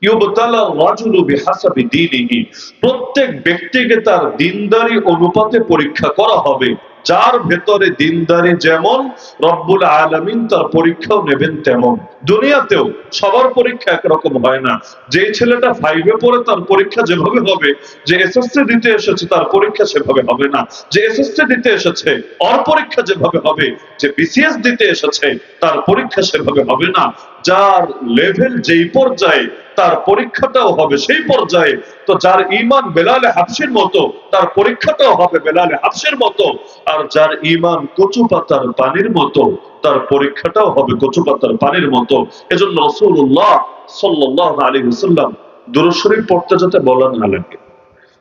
ইউবতালা রাজুলু বিহাসাবি দীনিহি, প্রত্যেক ব্যক্তিকে তার দিনদারি অনুপাতে পরীক্ষা করা হবে। যার ভেতরে দিনদারি যেমন, রব্বুল আলামিন তার পরীক্ষাও নেবেন তেমন। দুনিয়াতেও সবার পরীক্ষা একরকম হয় না। যে ছেলেটা 5 পড়ে তার পরীক্ষা যেভাবে হবে, যে এসএসসি দিতে এসেছে তার পরীক্ষা সেভাবে হবে না। যে এসএসসি দিতে এসেছে ওর পরীক্ষা যেভাবে হবে, যে বিসিএস দিতে এসেছে তার পরীক্ষা সেভাবে হবে না। যার লেভেল যেই পর্যায়ে তার পরীক্ষাটাও হবে সেই পর্যায়ে। তো যার ঈমান বেলালে হাবশির মতো তার পরীক্ষাটাও হবে বেলালে হাবশির মতো। আর যার ঈমান কচু পাতার পানির মতো তার পরীক্ষাটাও হবে কচু পাতার পানির মতো। এজন্য রাসূলুল্লাহ সাল্লাল্লাহু আলাইহি ওয়াসাল্লাম দুরূদ শরীফ পড়তে যাতে বলা না লাগে।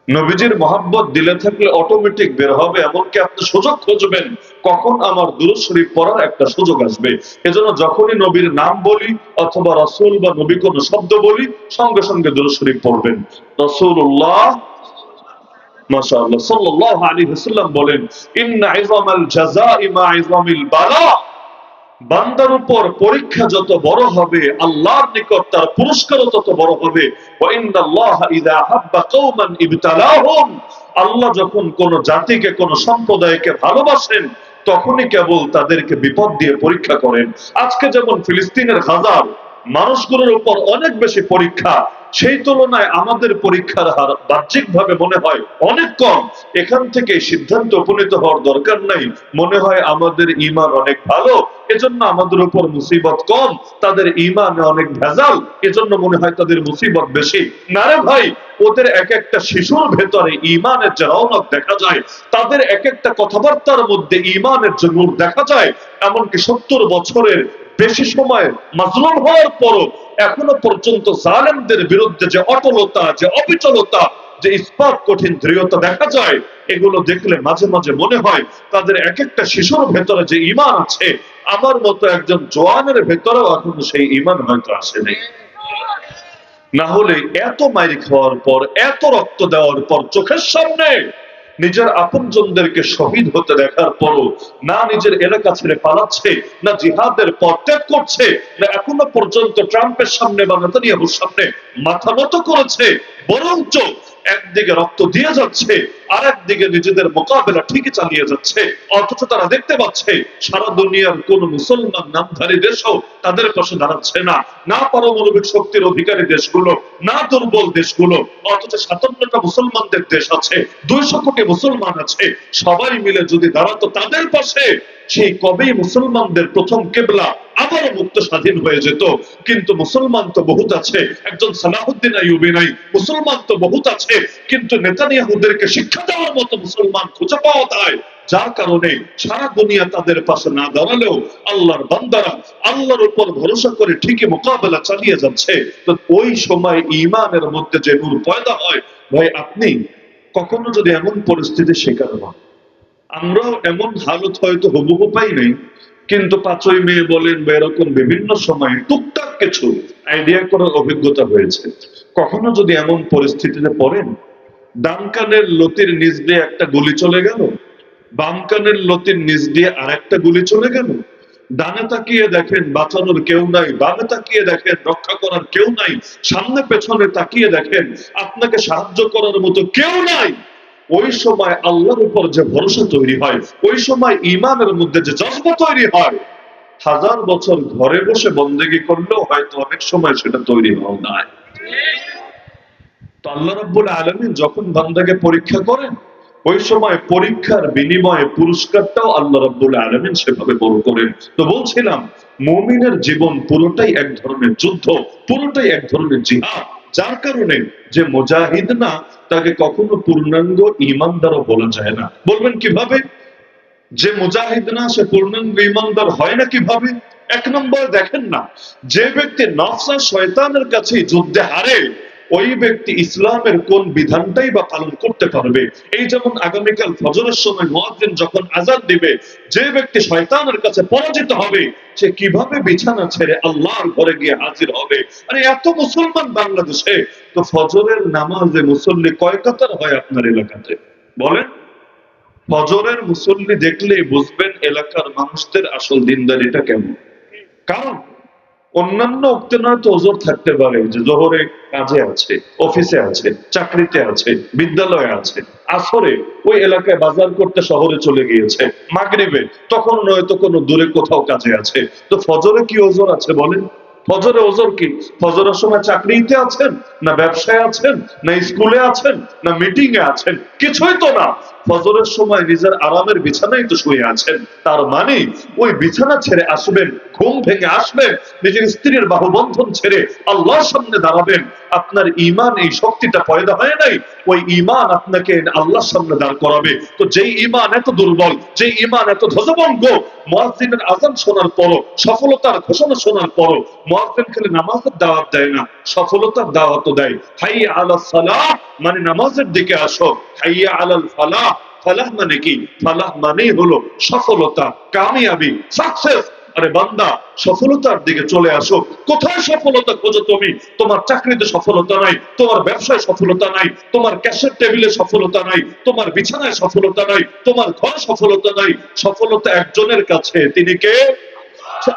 নবীজির মহব্বত দিলে থাকলে অটোমেটিক বের হবে। এমনকি আপনি সুযোগ খুঁজবেন কখন আমার দুরূদ শরীফ পড়ার একটা সুযোগ আসবে। এজন্য যখনই নবীর নাম বলি অথবা রাসূল বা নবী কোন শব্দ বলি, সঙ্গে সঙ্গে দুরূদ শরীফ পড়বেন। রাসূলুল্লাহ মাশাআল্লাহ সাল্লাল্লাহু আলাইহি ওয়াসাল্লাম বলেন, ইন্না ইযামাল জাযাই মা ইযামিল বালা, বান্দার উপর পরীক্ষা যত বড় হবে আল্লাহর নিকট তার পুরস্কারও তত বড় হবে। ওয়া ইন্নাল্লাহা ইযা হাব্বা কওমান ইবতালাহুম, আল্লাহ যখন কোন জাতিকে কোন সম্প্রদায়কে ভালোবাসেন তখনই কেবল তাদেরকে বিপদ দিয়ে পরীক্ষা করেন। আজকে যেমন ফিলিস্তিনের গাজার মানুষগুলোর উপর অনেক বেশি পরীক্ষা, সেই তুলনায় আমাদের পরীক্ষার হার বাহ্যিকভাবে মনে হয় অনেক কম। এখান থেকে সিদ্ধান্ত উপনীত হওয়ার দরকার নাই, মনে হয় আমাদের ঈমান অনেক ভালো এজন্য আমাদের উপর মুসিবত কম, তাদের ঈমানে অনেক ভেজাল এজন্য মনে হয় তাদের মুসিবত বেশি। না রে ভাই, ওদের এক একটা শিশুর ভেতরে ঈমানের যে রওনক দেখা যায়, তাদের এক একটা কথাবার্তার মধ্যে ঈমানের যে নূর দেখা যায়। এমনকি 70 বছরের বেশি সময় মাজলুম হওয়ার পরও এখনো পর্যন্ত জালেমদের বিরুদ্ধে যে অটলতা, যে অবিচলতা, যে ইস্পাত কঠিন দৃঢ়তা দেখা যায়, এগুলো দেখলে মাঝে মাঝে মনে হয় তাদের এক একটা শিশুর ভেতরে যে ঈমান আছে, আমার মতো একজন জওয়ানের ভেতরেও এখনো সেই ঈমান হয়তো আসেনি। না হলে এত মাইর খাওয়ার পর, এত রক্ত দেওয়ার পর, চোখের সামনে নিজের আপনজনদেরকে শহীদ হতে দেখার পরও না নিজের এলাকা ছেড়ে পালাচ্ছে, না জিহাদের পথ ত্যাগ করছে, না এখনো পর্যন্ত ট্রাম্পের সামনে বা নেতানিয়াহুর সামনে মাথা নত করেছে, বরঞ্চ একদিকে রক্ত দিয়ে যাচ্ছে আর একদিকে নিজেদের মোকাবেলা ঠিকই চালিয়ে যাচ্ছে। অথচ তারা দেখতে পাচ্ছে সারা দুনিয়ার কোন মুসলমান নামধারী দেশও তাদের পাশে দাঁড়াচ্ছে না, না পারমাণবিক শক্তির অধিকারী দেশগুলো, না দুর্বল দেশগুলো। অথচ 57টা মুসলমানদের দেশ আছে, 200 কোটি মুসলমান আছে, সবাই মিলে যদি দাঁড়াতো তাদের পাশে, সেই কবেই মুসলমানদের প্রথম কেবলা আবারও মুক্ত স্বাধীন হয়ে যেত। কিন্তু মুসলমান তো বহুত আছে, একজন সালাহুদ্দিন আইয়ুবী নাই। মুসলমান তো বহুত আছে, কিন্তু নেতানিয়াহুদেরকে শিক্ষা দেওয়ার মতো মুসলমান খুঁজে পাওয়া যায়। যার কারণে সারা দুনিয়া তাদের পাশে না দাঁড়ালেও আল্লাহর বান্দারা আল্লাহর উপর ভরসা করে ঠিকই মোকাবেলা চালিয়ে যাচ্ছে। তো ওই সময় ঈমানের মধ্যে যে নূর পয়দা হয়, ভাই আপনি কখনো যদি এমন পরিস্থিতির শিকার হন, আমরাও এমন হালত হয়তো হুবহু পাই নাই, কিন্তু 5ই মে বলেন বা এরকম বিভিন্ন সময় টুকটাক কিছু আইডিয়া করার অভিজ্ঞতা হয়েছে। কখনো যদি এমন পরিস্থিতিতে পড়েন, ডান কানের লতির নিচ দিয়ে একটা গুলি চলে গেল, বাম কানের লতির নিচ দিয়ে আর একটা গুলি চলে গেল, ডানে তাকিয়ে দেখেন বাঁচানোর কেউ নাই, বামে তাকিয়ে দেখেন রক্ষা করার কেউ নাই, সামনে পেছনে তাকিয়ে দেখেন আপনাকে সাহায্য করার মতো কেউ নাই। ওই সময় আল্লাহর উপর যে ভরসা তৈরি হয়, ওই সময় ঈমানের মধ্যে যে জজবা তৈরি হয়, 1000 বছর ঘরে বসে বন্দেগী করলেও হয়তো অনেক সময় সেটা তৈরি হওয়া না। তো আল্লাহ রাব্বুল আলামিন যখন বান্দাকে পরীক্ষা করেন, ওই সময় পরীক্ষার বিনিময়ে পুরস্কারটাও আল্লাহ রাব্বুল আলামিন সেভাবে বড় করেন। তো বলছিলাম, মুমিনের জীবন পুরোটাই এক ধরনের যুদ্ধ, পুরোটাই এক ধরনের জিহাদ। যার কারণে যে মুজাহিদ না, তাকে কখনো পূর্ণাঙ্গ ঈমানদারও বলা যায় না। বলবেন কিভাবে? যে মুজাহিদ না সে পূর্ণাঙ্গ ঈমানদার হয় না কিভাবে? এক নম্বর দেখেন না, যে ব্যক্তি নফস আর শয়তানের কাছে যুদ্ধে হারে, ওই ব্যক্তি ইসলামের কোন বিধানটাই বা পালন করতে পারবে? এই যেমন আগামীকাল ফজরের সময় মুয়াজ্জিন যখন আযান দিবে, যে ব্যক্তি শয়তানের কাছে পরাজিত হবে, সে কিভাবে বিছানা ছেড়ে আল্লাহর ঘরে গিয়ে হাজির হবে? আরে এত মুসলমান বাংলাদেশে, তো ফজরের নামাজে মুসল্লি কয় কাতার হয় আপনার এলাকাতে বলেন? ফজরের মুসল্লি দেখলে বুঝবেন এলাকার মানুষদের আসল দিনদারিটা কেমন। কারণ অন্যান্য ওক্তে নয়তো ওজোর থাকতে পারে, যে জোহরে কাজে আছে, অফিসে আছে, চাকরিতে আছে, বিদ্যালয়ে আছে, আসরে ওই এলাকায় বাজার করতে শহরে চলে গিয়েছে, মাগরিবে তখন নয়তো কোনো দূরে কোথাও কাজে আছে। তো ফজরে কি ওজর আছে বলেন? ফজরে ওজর কি? ফজরের সময় চাকরিতে আছেন, না ব্যবসায় আছেন, না স্কুলে আছেন, না মিটিং এ আছেন? কিছুই তো না। ফজরের সময় নিজের আরামের বিছানায় তো শুয়ে আছেন। তার মানে ওই বিছানা ছেড়ে আসবেন, ঘুম ভেঙে আসবেন, নিজের স্ত্রীর বাহুবন্ধন ছেড়ে আল্লাহর সামনে দাঁড়াবেন। আপনার ঈমান এই শক্তিটা পয়দা হয় নাই, ওই ঈমান আপনাকে আল্লাহর সামনে দাঁড় করাবে। তো যেই ঈমান এত দুর্বল, যেই ঈমান এত ধ্বজভঙ্গ, মুয়াজ্জিনের আযান শোনার পরও, সফলতার ঘোষণা শোনার পরও মুয়াজ্জিন খালি নামাজের দাওয়াত দেয় না, সফলতার দাওয়াতও দেয়। হাইয়া আলাস সালাহ মানে নামাজের দিকে আসো, হাইয়া আলাল ফালাহ, ফালাহ মানে কি? ফালাহ মানেই হলো সফলতা, কামিয়াবি, সাকসেস। আরে বান্দা, সফলতার দিকে চলে আসো। কোথায় সফলতা খোঁজো তুমি? তোমার চাকরিতে সফলতা নাই, তোমার ব্যবসায় সফলতা নাই, তোমার ক্যাশের টেবিলে সফলতা নাই, তোমার বিছানায় সফলতা নাই, তোমার ঘরে সফলতা নাই। সফলতা একজনের কাছে, তিনি কে?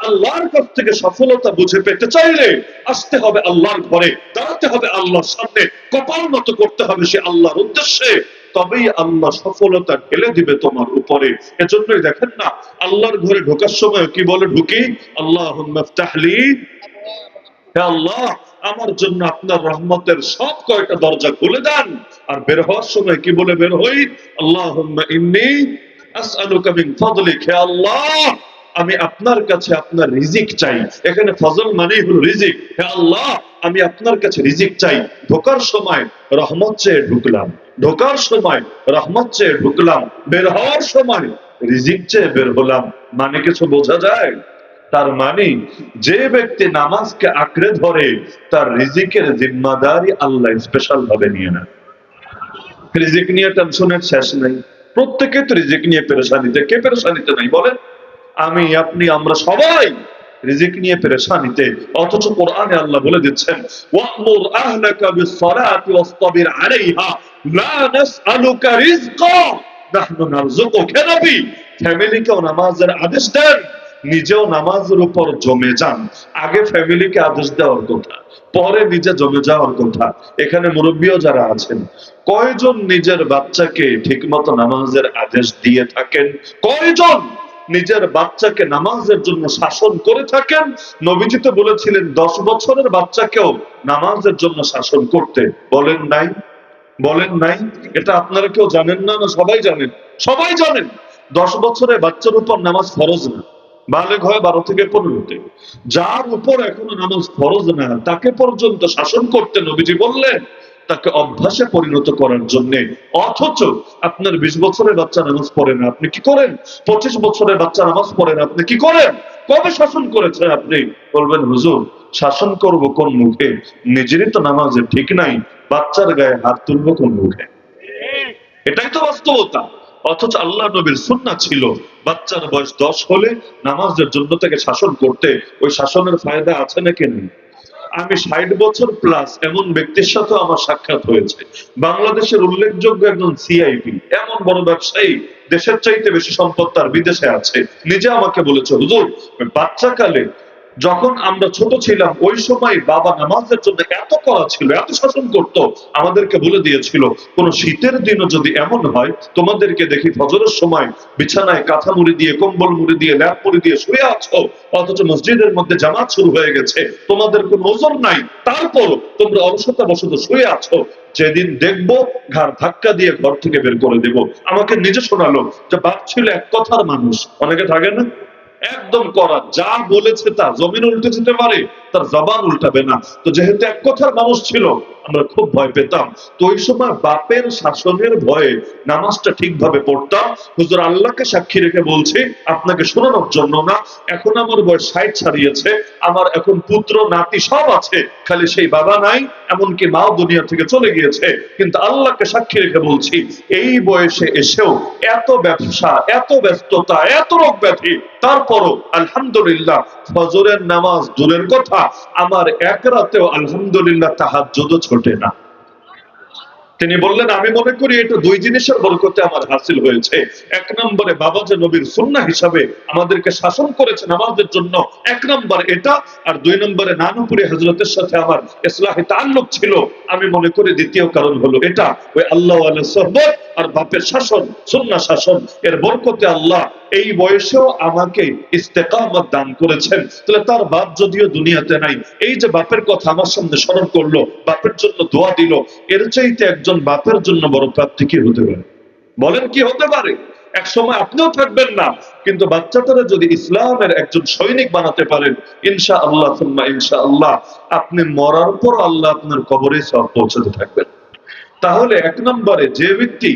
আল্লাহর কাছ থেকে সফলতা বুঝে পেতে চাইলে আসতে হবে আল্লাহর ঘরে, দাঁড়াতে হবে আল্লাহর সামনে, কপাল নত করতে হবে সে আল্লাহর উদ্দেশ্যে। তবেই আল্লাহ সফলতা ঢেলে দিবে তোমার উপরে। এজন্যই দেখেন না, আল্লাহর ঘরে ঢোকার সময় কি বলে ঢুকি? আল্লাহুম্মা ইফতাহলি, হে আল্লাহ আমার জন্য আপনার রহমতের সব কয়টা দরজা খুলে দেন। আর বের হওয়ার সময় কি বলে বের হই? আল্লাহুম্মা ইন্নী আসআলুকা মিন ফাদলিক, হে আল্লাহ আমি আপনার কাছে আপনার রিজিক চাই। এখানে ফজল মানেই হলো রিজিক। হে আল্লাহ আমি আপনার কাছে রিজিক চাই। ঢোকার সময় রহমত চেয়ে ঢুকলাম, ঢোকার সময় রহমত চেয়ে ঢুকলাম, বের হওয়ার সময় রিজিক চেয়ে বের হলাম। মানে কিছু বোঝা যায়? তার মানে যে ব্যক্তি নামাজকে আঁকড়ে ধরে তার রিজিকের জিম্মাদারি আল্লাহ স্পেশাল ভাবে নিয়ে নেন। রিজিক নিয়ে টেনশনের শেষ নেই। প্রত্যেকে তো রিজিক নিয়ে পেরেশানিতে, কে পেরেশানিতে নাই বলেন? আমি, আপনি, আমরা সবাই রিজিক নিয়ে পেরেশানিতে। অথচ কোরআনে আল্লাহ বলে দিচ্ছেন, ওয়া'মুর আহলাকা বিস-সালাতি ওয়াসতাবির আলাইহা লা নাসআলুকা রিজকা নাহনু নারযুকুকা। হে নবী, ফ্যামিলিকেও নামাজের আদেশ দেন, নিজেও নামাজের উপর জমে যান। আগে ফ্যামিলিকে আদেশ দেওয়ার কথা, পরে নিজে জমে যাওয়ার কথা। এখানে মুরব্বীও যারা আছেন, কয়জন নিজের বাচ্চাকে ঠিকমতো নামাজের আদেশ দিয়ে থাকেন? কয়জন নিজের বাচ্চাকে নামাজের জন্য শাসন করে থাকেন? নবীজি তো বলেছিলেন 10 বছরের বাচ্চাকেও নামাজের জন্য শাসন করতে। বলেন নাই? বলেন নাই? এটা আপনারা কেউ জানেন না? না সবাই জানেন? সবাই জানেন 10 বছরের বাচ্চার উপর নামাজ ফরজ না, বালেগ হয় 12 থেকে 15তে। যার উপর এখনো নামাজ ফরজ না তাকে পর্যন্ত শাসন করতে নবীজি বললেন, তাকে অভ্যাসে পরিণত করার জন্য। অথচ আপনার 20 বছরের বাচ্চা নামাজ পড়ে না, আপনি কি করেন? 25 বছরের বাচ্চা নামাজ পড়ে না, আপনি কি করেন? কবে শাসন করেছেন আপনি? বলবেন হুজুর শাসন করব কোন মুখে? নিজেরই তো নামাজের ঠিক নাই, বাচ্চার গায়ে হাত তুলবো কোন মুখে? এটাই তো বাস্তবতা। অথচ আল্লাহ নবীর সুন্নাহ ছিল বাচ্চার বয়স 10 হলে নামাজের জন্য তাকে শাসন করতে। ওই শাসনের ফায়দা আছে নাকি নেই? আমি 60 বছর প্লাস এমন ব্যক্তির সাথে আমার সাক্ষাৎ হয়েছে, বাংলাদেশের উল্লেখযোগ্য একজন সিআইপি, এমন বড় ব্যবসায়ী, দেশের চাইতে বেশি সম্পদ তার বিদেশে আছে। নিজে আমাকে বলেছে, হুজুর বাচ্চাকালে যখন আমরা ছোট ছিলাম ওই সময় বাবা নামাজের জন্য এত করা ছিল, এত শাসন করত, আমাদেরকে বলে দিয়েছিল কোন শীতের দিনও যদি এমন হয় তোমাদেরকে দেখি ফজরের সময় বিছানায় কাঁথা মুড়ি দিয়ে, কম্বল মুড়ি দিয়ে, ল্যাপ মুড়ি দিয়ে শুয়ে আছো, অথচ মসজিদের মধ্যে জামাত শুরু হয়ে গেছে, তোমাদের কোনো ওজর নাই, তারপরও তোমরা অলসতা বশত শুয়ে আছো, যেদিন দেখবো ঘাড় ধাক্কা দিয়ে ঘর থেকে বের করে দেব। আমাকে নিজে শোনালো যে বাপ ছিল এক কথার মানুষ, অনেকে থাকে না একদম করা, যা বলেছে তা, জমিন উল্টে যেতে পারে তার জবান উল্টাবে না। তো যেহেতু এক কথার মানুষ ছিল আমরা খুব ভয় পেতাম। তো ওই সময় বাপের শাসনের ভয়ে নামাজটা ঠিকভাবে পড়তাম। হুজুর আল্লাহকে সাক্ষী রেখে বলছি, আপনাকে শোনানোর জন্য না, এখন আমার বয়স 60 ছাড়িয়েছে, আমার এখন পুত্র নাতি সব আছে, খালি সেই বাবা নাই, এমনকি মাও দুনিয়া থেকে চলে গিয়েছে। কিন্তু আল্লাহকে সাক্ষী রেখে বলছি, এই বয়সে এসেও এত ব্যবসা, এত ব্যস্ততা, এত রোগ ব্যাধি, তারপরও আলহামদুলিল্লাহ ফজরের নামাজ দূরের কথা, আমার এক রাতেও আলহামদুলিল্লাহ তাহাজ্জুদও ছোটে না। তিনি বললেন, আমি মনে করি এটা দুই জিনিসের বরকতে আমার হাসিল হয়েছে। এক নম্বরে বাবা যে নবীর সুন্নাহ হিসাবে আমাদেরকে শাসন করেছেন আমাদের জন্য, এক নম্বর এটা। আর দুই নম্বরে নানুপুরি হযরতের সাথে আমার ইসলাহি তাআল্লুক ছিল। আমি মনে করি দ্বিতীয় কারণ হলো এটা, ওই আল্লাহ ওয়ালা সোহবত আর বাপের শাসন, সুন্নাহ শাসন, এর বরকতে আল্লাহ এই বয়সেও আমাকে ইস্তেকামত দান করেছেন। তাহলে তার বাপ যদিও দুনিয়াতে নাই, এই যে বাপের কথা আমার সামনে স্মরণ করলো, বাপের জন্য দোয়া দিল, এর চাইতে একজন বাপের জন্য বড় প্রাপ্তি কি হতে পারে? বলেন কি হতে পারে? এক সময় আপনিও থাকবেন না, কিন্তু বাচ্চাটারা যদি ইসলামের একজন সৈনিক বানাতে পারেন, ইনশাআল্লাহ সুম্মা ইনশাআল্লাহ, আপনি মরার পর আল্লাহ আপনার কবরে সওয়াব পৌঁছাতে থাকবেন। তাহলে এক নম্বরে যে ব্যক্তি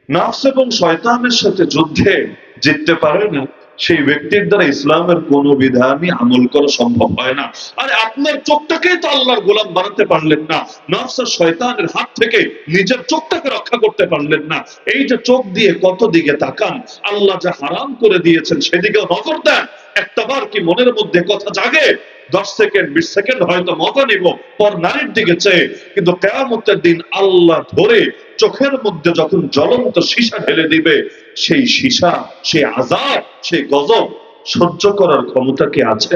নফস এবং শয়তানের সাথে যুদ্ধে জিততে পারে না, সেই ব্যক্তির দ্বারা ইসলামের কোন বিধানই আমল করা সম্ভব হয় না। আরে আপনার চোখটাকেই তো আল্লাহর গোলাম বানাতে পারলেন না, নফস আর শয়তানের হাত থেকে নিজের চোখটাকে রক্ষা করতে পারলেন না। এই যে চোখ দিয়ে কত দিকে তাকান, আল্লাহ যা হারাম করে দিয়েছেন সেদিকেও নজর দেন। একটাবার কি মনের মধ্যে কথা জাগে? 10 সেকেন্ড 20 সেকেন্ড হয়তো মজা নিব পর নারীর দিকে চেয়ে, কিন্তু কিয়ামতের দিন আল্লাহ ধরে চোখের মধ্যে যখন জ্বলন্ত সীসা ঢেলে দিবে, সেই সীসা, সেই আযাব, সেই গজব সহ্য করার ক্ষমতা কি আছে?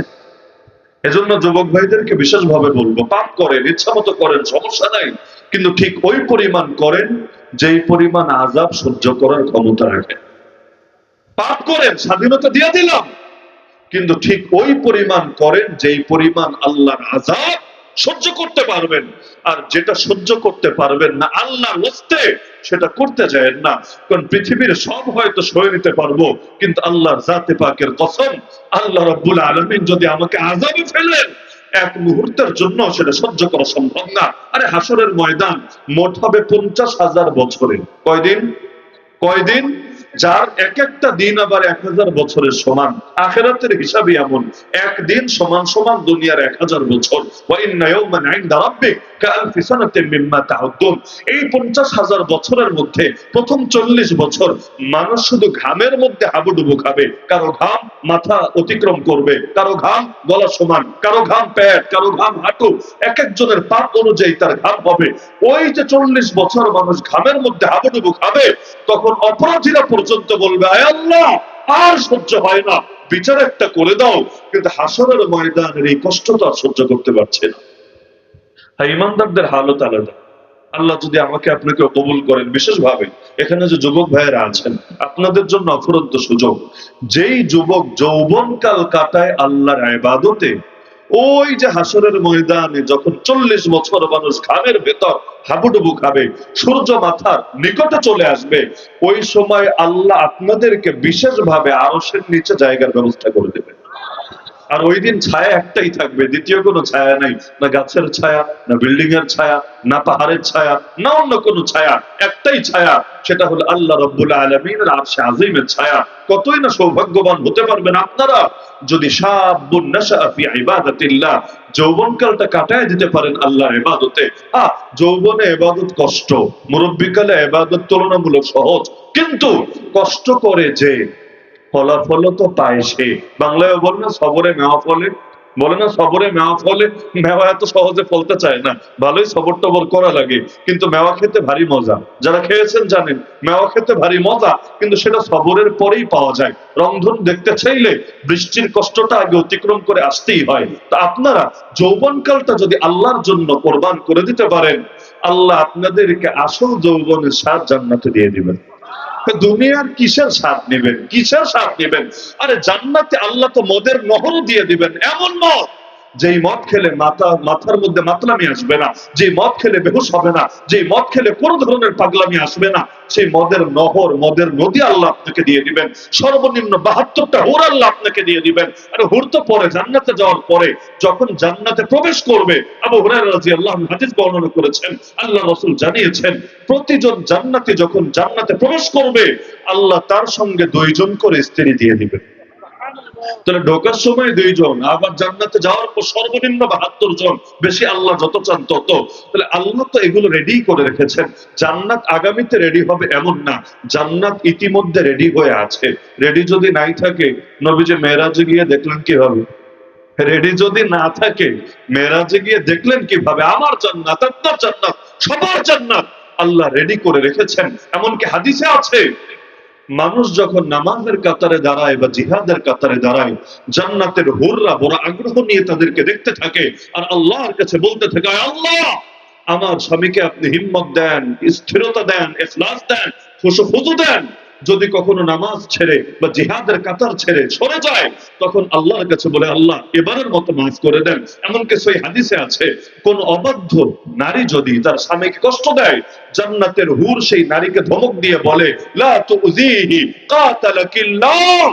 এজন্য যুবক ভাইদেরকে বিশেষভাবে বলবো, পাপ করেন, ইচ্ছা মতো করেন, সমস্যা নাই, কিন্তু ঠিক ওই পরিমাণ করেন যেই পরিমাণ আযাব সহ্য করার ক্ষমতা রাখেন। পাপ করেন, স্বাধীনতা দিয়ে দিলাম, কিন্তু ঠিক ওই পরিমাণ করেন যেই পরিমাণ আল্লাহর আযাব সহ্য করতে পারবেন। আর যেটা সহ্য করতে পারবেন না, আল্লাহর ওয়াস্তে সেটা করতে যায়েন না। কারণ পৃথিবীর সব হয়তো সয়ে নিতে পারবো, কিন্তু আল্লাহর জাতে পাকের কসম, আল্লাহ রাব্বুল আলামিন যদি আমাকে আযাবে ফেলেন, এক মুহূর্তের জন্য সেটা সহ্য করা সম্ভব না। আরে হাসরের ময়দান মোট হবে 50,000 বছরে। কয়দিন? কয়দিন? যার এক একটা দিন আবার 1000 বছরের সমান। আখিরাতের হিসাবই এমন, একদিন সমান সমান দুনিয়ার 1000 বছর। ওয়া ইন্না ইয়াওমান ইনদা রাব্বিক কাআলফি সানাতিন মিম্মা তাউদ্দুন। এই 50,000 বছরের মধ্যে প্রথম 40 বছর মানুষ শুধু ঘামের মধ্যে হাবুডুবু খাবে। কারো ঘাম মাথা অতিক্রম করবে, কারো ঘাম গলা সমান, কারো ঘাম পেট, কারো ঘাম হাঁটু, এক একজনের পাপ অনুযায়ী তার ঘাম হবে। ওই যে 40 বছর মানুষ ঘামের মধ্যে হাবুডুবু খাবে, তখন অপরাধীরা পর্যন্ত বলবে, আয় আল্লাহ, আর সহ্য হয় না, বিচার একটা করে দাও। কিন্তু হাসরের ময়দানের এই কষ্টটা সহ্য করতে পারছে না। ইমানদারদের হালত আলাদা। আল্লাহ যদি আমাকে আপনাকে কবুল করেন, বিশেষভাবে এখানে যে যুবক ভাইয়েরা আছেন, আপনাদের জন্য অফুরন্ত সুযোগ। যেই যুবক যৌবনকাল কাটায় আল্লাহর ইবাদতে, ওই যে হাসরের ময়দানে যখন 40 বছর মানুষ ঘামের ভেতর হাবুডুবু খাবে, সূর্য মাথার নিকটে চলে আসবে, ওই সময় আল্লাহ আপনাদেরকে বিশেষভাবে আরশের নিচে জায়গার ব্যবস্থা করে দেবে। আর ওই দিন ছায়া একটাই থাকবে, দ্বিতীয় কোনো ছায়া নাই, না গাছের ছায়া, না বিল্ডিং এর ছায়া, না পাহাড়ের ছায়া, না অন্য কোনো ছায়া। একটাই ছায়া, সেটা হলো আল্লাহ রাব্বুল আলামিনের আরশে আজিমের ছায়া। কতই না সৌভাগ্যবান হতে পারবেন আপনারা যদি শাবুন নাশা ফি ইবাদাতিল্লাহ, যৌবনকালটা কাটায় দিতে পারেন আল্লাহর ইবাদতে। যৌবনে ইবাদত কষ্ট, মুরব্বিকালে ইবাদত তুলনামূলক সহজ, কিন্তু কষ্ট করে যে ফলাফল তো পায় সে। বাংলায় বলে না, সবরে মেওয়া ফলে, বলে না সবরে মেওয়া ফলে। মেওয়া এত সহজে ফলতে চায় না, ভালোই সবর টবর করা লাগে, কিন্তু মেওয়া খেতে ভারী মজা। যারা খেয়েছেন জানেন মেওয়া খেতে ভারী মজা, কিন্তু সেটা সবরের পরেই পাওয়া যায়। রংধনু দেখতে চাইলে বৃষ্টির কষ্টটা আগে অতিক্রম করে আসতেই হয়। তা আপনারা যৌবনকালটা যদি আল্লাহর জন্য কোরবান করে দিতে পারেন, আল্লাহ আপনাদেরকে আসল যৌবনের স্বাদ জান্নাতে দিয়ে দিবেন। দুনিয়ার কিসের স্বাদ নেবেন? কিসের স্বাদ নেবেন? আরে জান্নাতে আল্লাহ তো মদের নহর দিয়ে দিবেন, এমন মদ যেই মদ খেলে মাথার মধ্যে মাতলামি আসবে না, যে মদ খেলে বেহুশ হবে না, যে মদ খেলে কোন ধরনের পাগলামি আসবে না, সেই মদের নহর, মদের নদী আল্লাহ আপনাকে দিয়ে দিবেন। সর্বনিম্ন 72টা হুর আল্লাহ আপনাকে দিয়ে দিবেন। আরে হুর তো পরে, জান্নাতে যাওয়ার পরে যখন জান্নাতে প্রবেশ করবে, আবু হুরায়রা রাদিয়াল্লাহু আনহু হাদিস বর্ণনা করেছেন, আল্লাহ রাসূল জানিয়েছেন, প্রতিজন জান্নাতি যখন জান্নাতে প্রবেশ করবে, আল্লাহ তার সঙ্গে 2 জন করে স্ত্রী দিয়ে দিবেন। তাহলে ঢোকার সময় 2 জন, আবার জান্নাতে যাওয়ার পর সর্বনিম্ন 72 জন, বেশি আল্লাহ যত চান তত। তাহলে আল্লাহ তো এগুলো রেডি করে রেখেছেন। জান্নাত আগামীতে রেডি হবে এমন না, জান্নাত ইতিমধ্যে রেডি হয়ে আছে। রেডি যদি নাই থাকে, নবীজি মেরাজে গিয়ে দেখলেন কিভাবে? রেডি যদি না থাকে, মেরাজে গিয়ে দেখলেন কিভাবে? আমার জান্নাত, আপনার জান্নাত, সবার জান্নাত আল্লাহ রেডি করে রেখেছেন। এমনকি হাদিসে আছে, মানুষ যখন নামাজের কাতারে দাঁড়ায় বা জিহাদের কাতারে দাঁড়ায়, জান্নাতের হুররা বড় আগ্রহ নিয়ে তাদেরকে দেখতে থাকে আর আল্লাহর কাছে বলতে থাকে, আল্লাহ আমার স্বামীকে আপনি হিম্মত দেন, স্থিরতা দেন, ইখলাস দেন, খুশু দেন। যদি কখনো নামাজ ছেড়ে বা জিহাদের কাতার ছেড়ে সরে যায়, তখন আল্লাহর কাছে বলে, আল্লাহ এবারের মতো মাফ করে দেন। এমনকি সই হাদিসে আছে, কোন অবাধ্য নারী যদি তার স্বামীকে কষ্ট দেয়, জান্নাতের হুর সেই নারীকে ধমক দিয়ে বলে, লা তুযিহি কাতালাকিল্লাহ,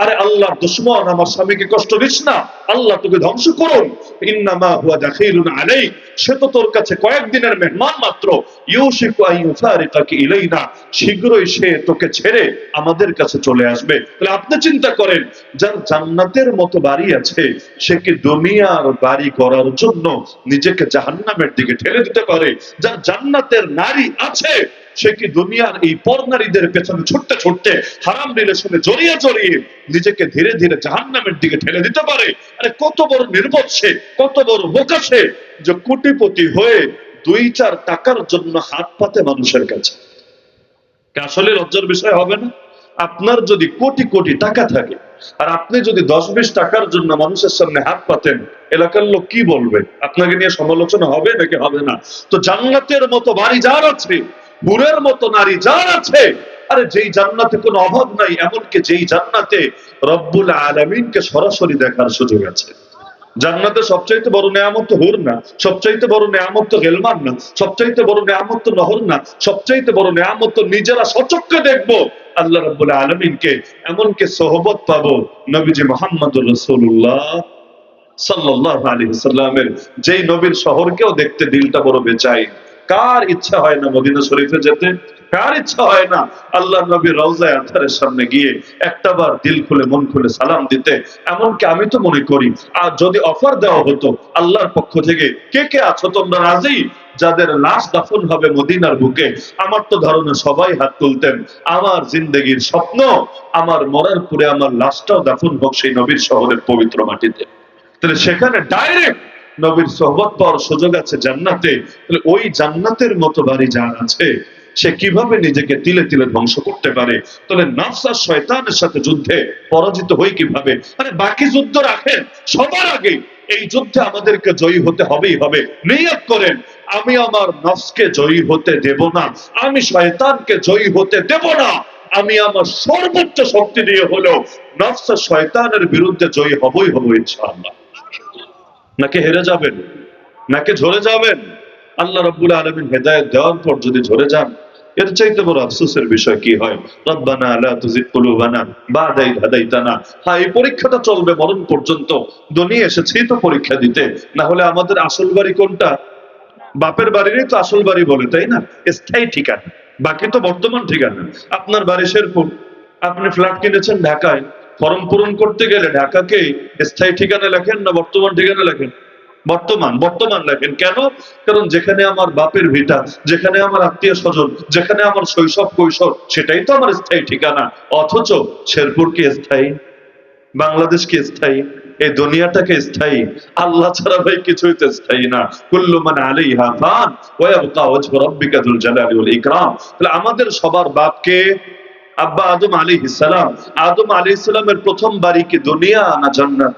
আরে আল্লাহর দুশমন আমার স্বামীকে কষ্ট দিস না, আল্লাহ তোকে ধ্বংস করুন। ইন্নামা হুয়া দাখিলুন আলাইক, সে তো তোর কাছে কয়েকদিনের মেহমান মাত্র। ইউশিকু আন ইউফারিকাকি ইলাইনা, শীঘ্রই সে তোকে ছেড়ে আমাদের কাছে চলে আসবে। তাহলে আপনি চিন্তা করেন, যার জান্নাতের মতো বাড়ি আছে, সে কি দুনিয়ার বাড়ি করার জন্য নিজেকে জাহান্নামের দিকে ঠেলে দিতে পারে? যার জান্নাতের নারী আছে, সে কি দুনিয়ার এই পর নারীদের পেছনে ছুটতে ছুটতে হারাম রিলেশনে জড়িয়ে জড়িয়ে নিজেকে ধীরে ধীরে জাহান্নামের দিকে ঠেলে দিতে পারে? আরে কত বড় নির্বোধ সে, কত বড় বোকা সে, যে কোটিপতি হয়ে 2-4 টাকার জন্য হাত পাতে মানুষের কাছে। আসলে লজ্জার বিষয় হবে না? আপনার যদি কোটি কোটি টাকা থাকে আর আপনি যদি 10-20 টাকার জন্য মানুষের সামনে হাত পাতেন, এলাকার লোক কি বলবে? আপনাকে নিয়ে সমালোচনা হবে নাকি হবে না? তো জান্নাতের মতো বাড়ি যার আছে, হুরের মতো নারী যার আছে, আরে যেই জান্নাতে কোনো অভাব নাই, এমনকি যেই জান্নাতে রব্বুল আলামিনকে সরাসরি দেখার সুযোগ আছে। জান্নাতে সবচাইতে বড় নেয়ামত তো হুর না, সবচাইতে বড় নেয়ামত তো গেলমান না, সবচাইতে বড় নেয়ামত তো নহর না, সবচাইতে বড় নেয়ামত তো নিজেরা সচক্ষে দেখবো আল্লাহ রাব্বুল আলামিনকে। এমনকি সোহবত পাবো নবীজি মুহাম্মদুর রাসূলুল্লাহ সাল্লাল্লাহু আলাইহি সাল্লামের, যেই নবীর শহরকেও দেখতে দিলটা বড় বেচাই। কার ইচ্ছা হয় না মদিনা শরীফে যেতে? কার ইচ্ছা হয় না আল্লাহ নবীর রওজায়ে আতহারের সামনে গিয়ে একটাবার দিল খুলে মন খুলে সালাম দিতে? এমনকি আমি তো মনে করি, আর যদি অফার দেওয়া হতো আল্লাহর পক্ষ থেকে, কে কে আছো তোমরা রাজি যাদের লাশ দাফন হবে মদিনার বুকে? আমার তো ধারণা সবাই হাত তুলতেন। আমার জিন্দেগির স্বপ্ন, আমার মরার পরে আমার লাশটাও দাফন হোক সেই নবীর শহরের পবিত্র মাটিতে। তাহলে সেখানে ডাইরেক্ট নবীর সোহবত পাওয়ার সুযোগ আছে জান্নাতে। তাহলে ওই জান্নাতের মতো বাড়ি যার আছে, সে কিভাবে নিজেকে তিলে তিলে ধ্বংস করতে পারে? তাহলে নফস আর শয়তানের সাথে যুদ্ধে পরাজিত হই কিভাবে? আরে বাকি যুদ্ধ রাখেন, সবার আগে এই যুদ্ধে আমাদেরকে জয়ী হতে হবেই হবে। নিয়ত করেন, আমি আমার নফসকে জয়ী হতে দেব না, আমি শয়তানকে জয়ী হতে দেব না। আমি আমার সর্বোচ্চ শক্তি দিয়ে হলেও নফস আর শয়তানের বিরুদ্ধে জয়ী হবই হবো ইনশাআল্লাহ। নাকি হেরে যাবেন? নাকি ঝরে যাবেন? আল্লাহ রাব্বুল আলামিন হেদায়েত দেওয়ার পর যদি ঝরে যান, এর চাইতে বড় আফসোসের বিষয় কি হয়? রব্বানা লা তুযিগ কুলুবানা বা'দা ইয হাদাইতানা। হ্যাঁ, এই পরীক্ষাটা চলবে মরণ পর্যন্ত। দুনিয়া এসেছি তো পরীক্ষা দিতে, না হলে আমাদের আসল বাড়ি কোনটা? বাপের বাড়িরই তো আসল বাড়ি বলে, তাই না? স্থায়ী ঠিকানা, বাকি তো বর্তমান ঠিকানা। আপনার বাড়ি শেরপুর, আপনি ফ্ল্যাট কিনেছেন ঢাকায়, ফর্ম পূরণ করতে গেলে ঢাকাকে স্থায়ী ঠিকানা লেখেন না বর্তমান ঠিকানা লেখেন? বর্তমান, বর্তমান লেখেন। কেন? কারণ যেখানে আমার বাপের ভিটা, যেখানে আমার আত্মীয় স্বজন, যেখানে আমার শৈশব কৈশোর, সেটাই তো আমার স্থায়ী ঠিকানা। অথচ শেরপুর কি স্থায়ী? বাংলাদেশ কি স্থায়ী? এই দুনিয়াটাকে স্থায়ী? আল্লাহ ছাড়া ভাই কিছুই তো স্থায়ী না। কুল্লু মান আলাইহা ফান ওয়া ইয়াবকা ওয়াজহু রাব্বিকা যুল জালালি ওয়াল ইকরাম। তাহলে আমাদের সবার বাপকে আব্বা আদম আলাইহিস সালাম। আদম আলাইহিস সালামের প্রথম বাড়ি কি দুনিয়া না জান্নাত?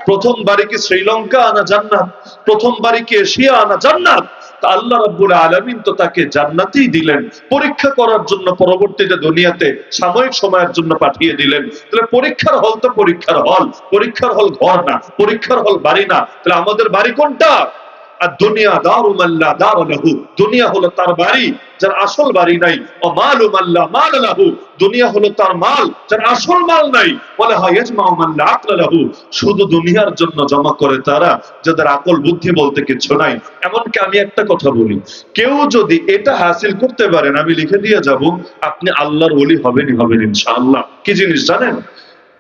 প্রথম বাড়ি কি শ্রীলঙ্কা না জান্নাত? প্রথম বাড়ি কি এশিয়া না জান্নাত? তা আল্লাহ রাব্বুল আলামিন তো তাকে জান্নাতেই দিলেন পরীক্ষা করার জন্য, পরবর্তীতে দুনিয়াতে সাময়িক সময়ের জন্য পাঠিয়ে দিলেন। তাহলে পরীক্ষার হল তো পরীক্ষার হল, পরীক্ষার হল ঘর না, পরীক্ষার হল বাড়ি না। তাহলে আমাদের বাড়ি কোনটা? আর দুনিয়া দারু মাল্লা দার লাহু, দুনিয়া হলো তার বাড়ি যার আসল বাড়ি নাই। ও মালু মাল্লা মাল লাহু, দুনিয়া হলো তার মাল যার আসল মাল নাই। বলে হয় ইয়াজমাউ মাল্লা আকলা লাহু, শুধু দুনিয়ার জন্য জমা করে তারা যাদের আকল বুদ্ধি বলতে কিছু নাই। এমনকি আমি একটা কথা বলি, কেউ যদি এটা হাসিল করতে পারেন, আমি লিখে দিয়ে যাব, আপনি আল্লাহর ওলি হবেনই হবেন ইনশাআল্লাহ। কি জিনিস জানেন?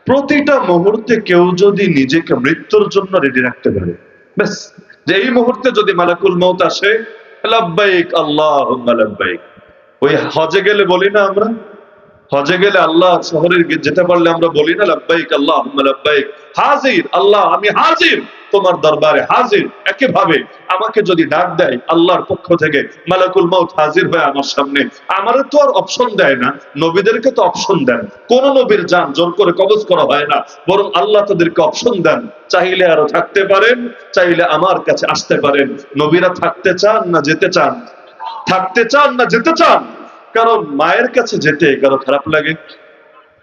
প্রতিটা মুহূর্তে কেউ যদি নিজেকে মৃত্যুর জন্য রেডি রাখতে পারে, ব্যাস, যে এই মুহূর্তে যদি মালাকুল মউত আসে, লাব্বাইক আল্লাহুম্মা লাব্বাইক। ওই হজে গেলে বলি না আমরা, হজে গেলে আল্লাহ শহরে যেতে পারলে আমরা বলি না লাব্বাইক আল্লাহুম্মা লাব্বাইক, হাজির আল্লাহ আমি হাজির তোমার দরবারে হাজির। একইভাবে আমাকে যদি ডাক দেয় আল্লাহর পক্ষ থেকে, মালাকুল মাউত হাজির হয়ে আমার সামনে, আমারে তো আর অপশন দেয় না, নবীদেরকে তো অপশন দেন। কোন নবীর জান জোর করে কবজ করা হয় না, বরং আল্লাহ তাদেরকে অপশন দেন, চাইলে আরো থাকতে পারেন, চাইলে আমার কাছে আসতে পারেন। নবীরা থাকতে চান না যেতে চান? থাকতে চান না যেতে চান? কারণ মায়ের কাছে যেতে কারো খারাপ লাগে?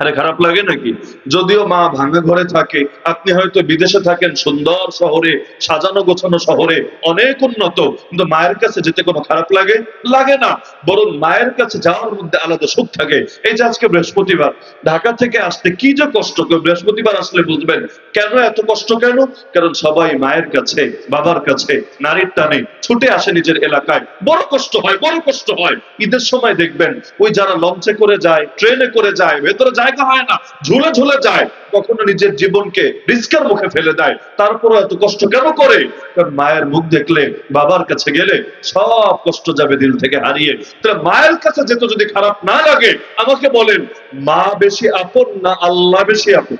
আরে খারাপ লাগে নাকি? যদিও মা ভাঙা ঘরে থাকে, আপনি হয়তো বিদেশে থাকেন সুন্দর শহরে, সাজানো গোছানো শহরে, অনেক উন্নত, কিন্তু মায়ের কাছে যেতে কোনো খারাপ লাগে? লাগে না, বরং মায়ের কাছে যাওয়ার মধ্যে আলাদা সুখ থাকে। এই যে আজকে বৃহস্পতিবার, ঢাকা থেকে আসতে কি যে কষ্ট, কেউ বৃহস্পতিবার আসলে বুঝবেন কেন এত কষ্ট। কেন? কারণ সবাই মায়ের কাছে, বাবার কাছে, নারীর টানে ছুটে আসে নিজের এলাকায়। বড় কষ্ট হয়, বড় কষ্ট হয়। ঈদের সময় দেখবেন ওই যারা লঞ্চে করে যায়, ট্রেনে করে যায়, ভেতরে জায়গা হয় না, ঝুলে ঝুলে যায়, কখনো নিজের জীবনকে রিস্কের মুখে ফেলে দেয়। তারপরে এত কষ্ট কেন করে? কারণ মায়ের মুখ দেখলে, বাবার কাছে গেলে সব কষ্ট যাবে দিল থেকে হারিয়ে। তাহলে মায়ের কাছে যেতে যদি খারাপ না লাগে, আমাকে বলেন মা বেশি আপন না আল্লাহ বেশি আপন?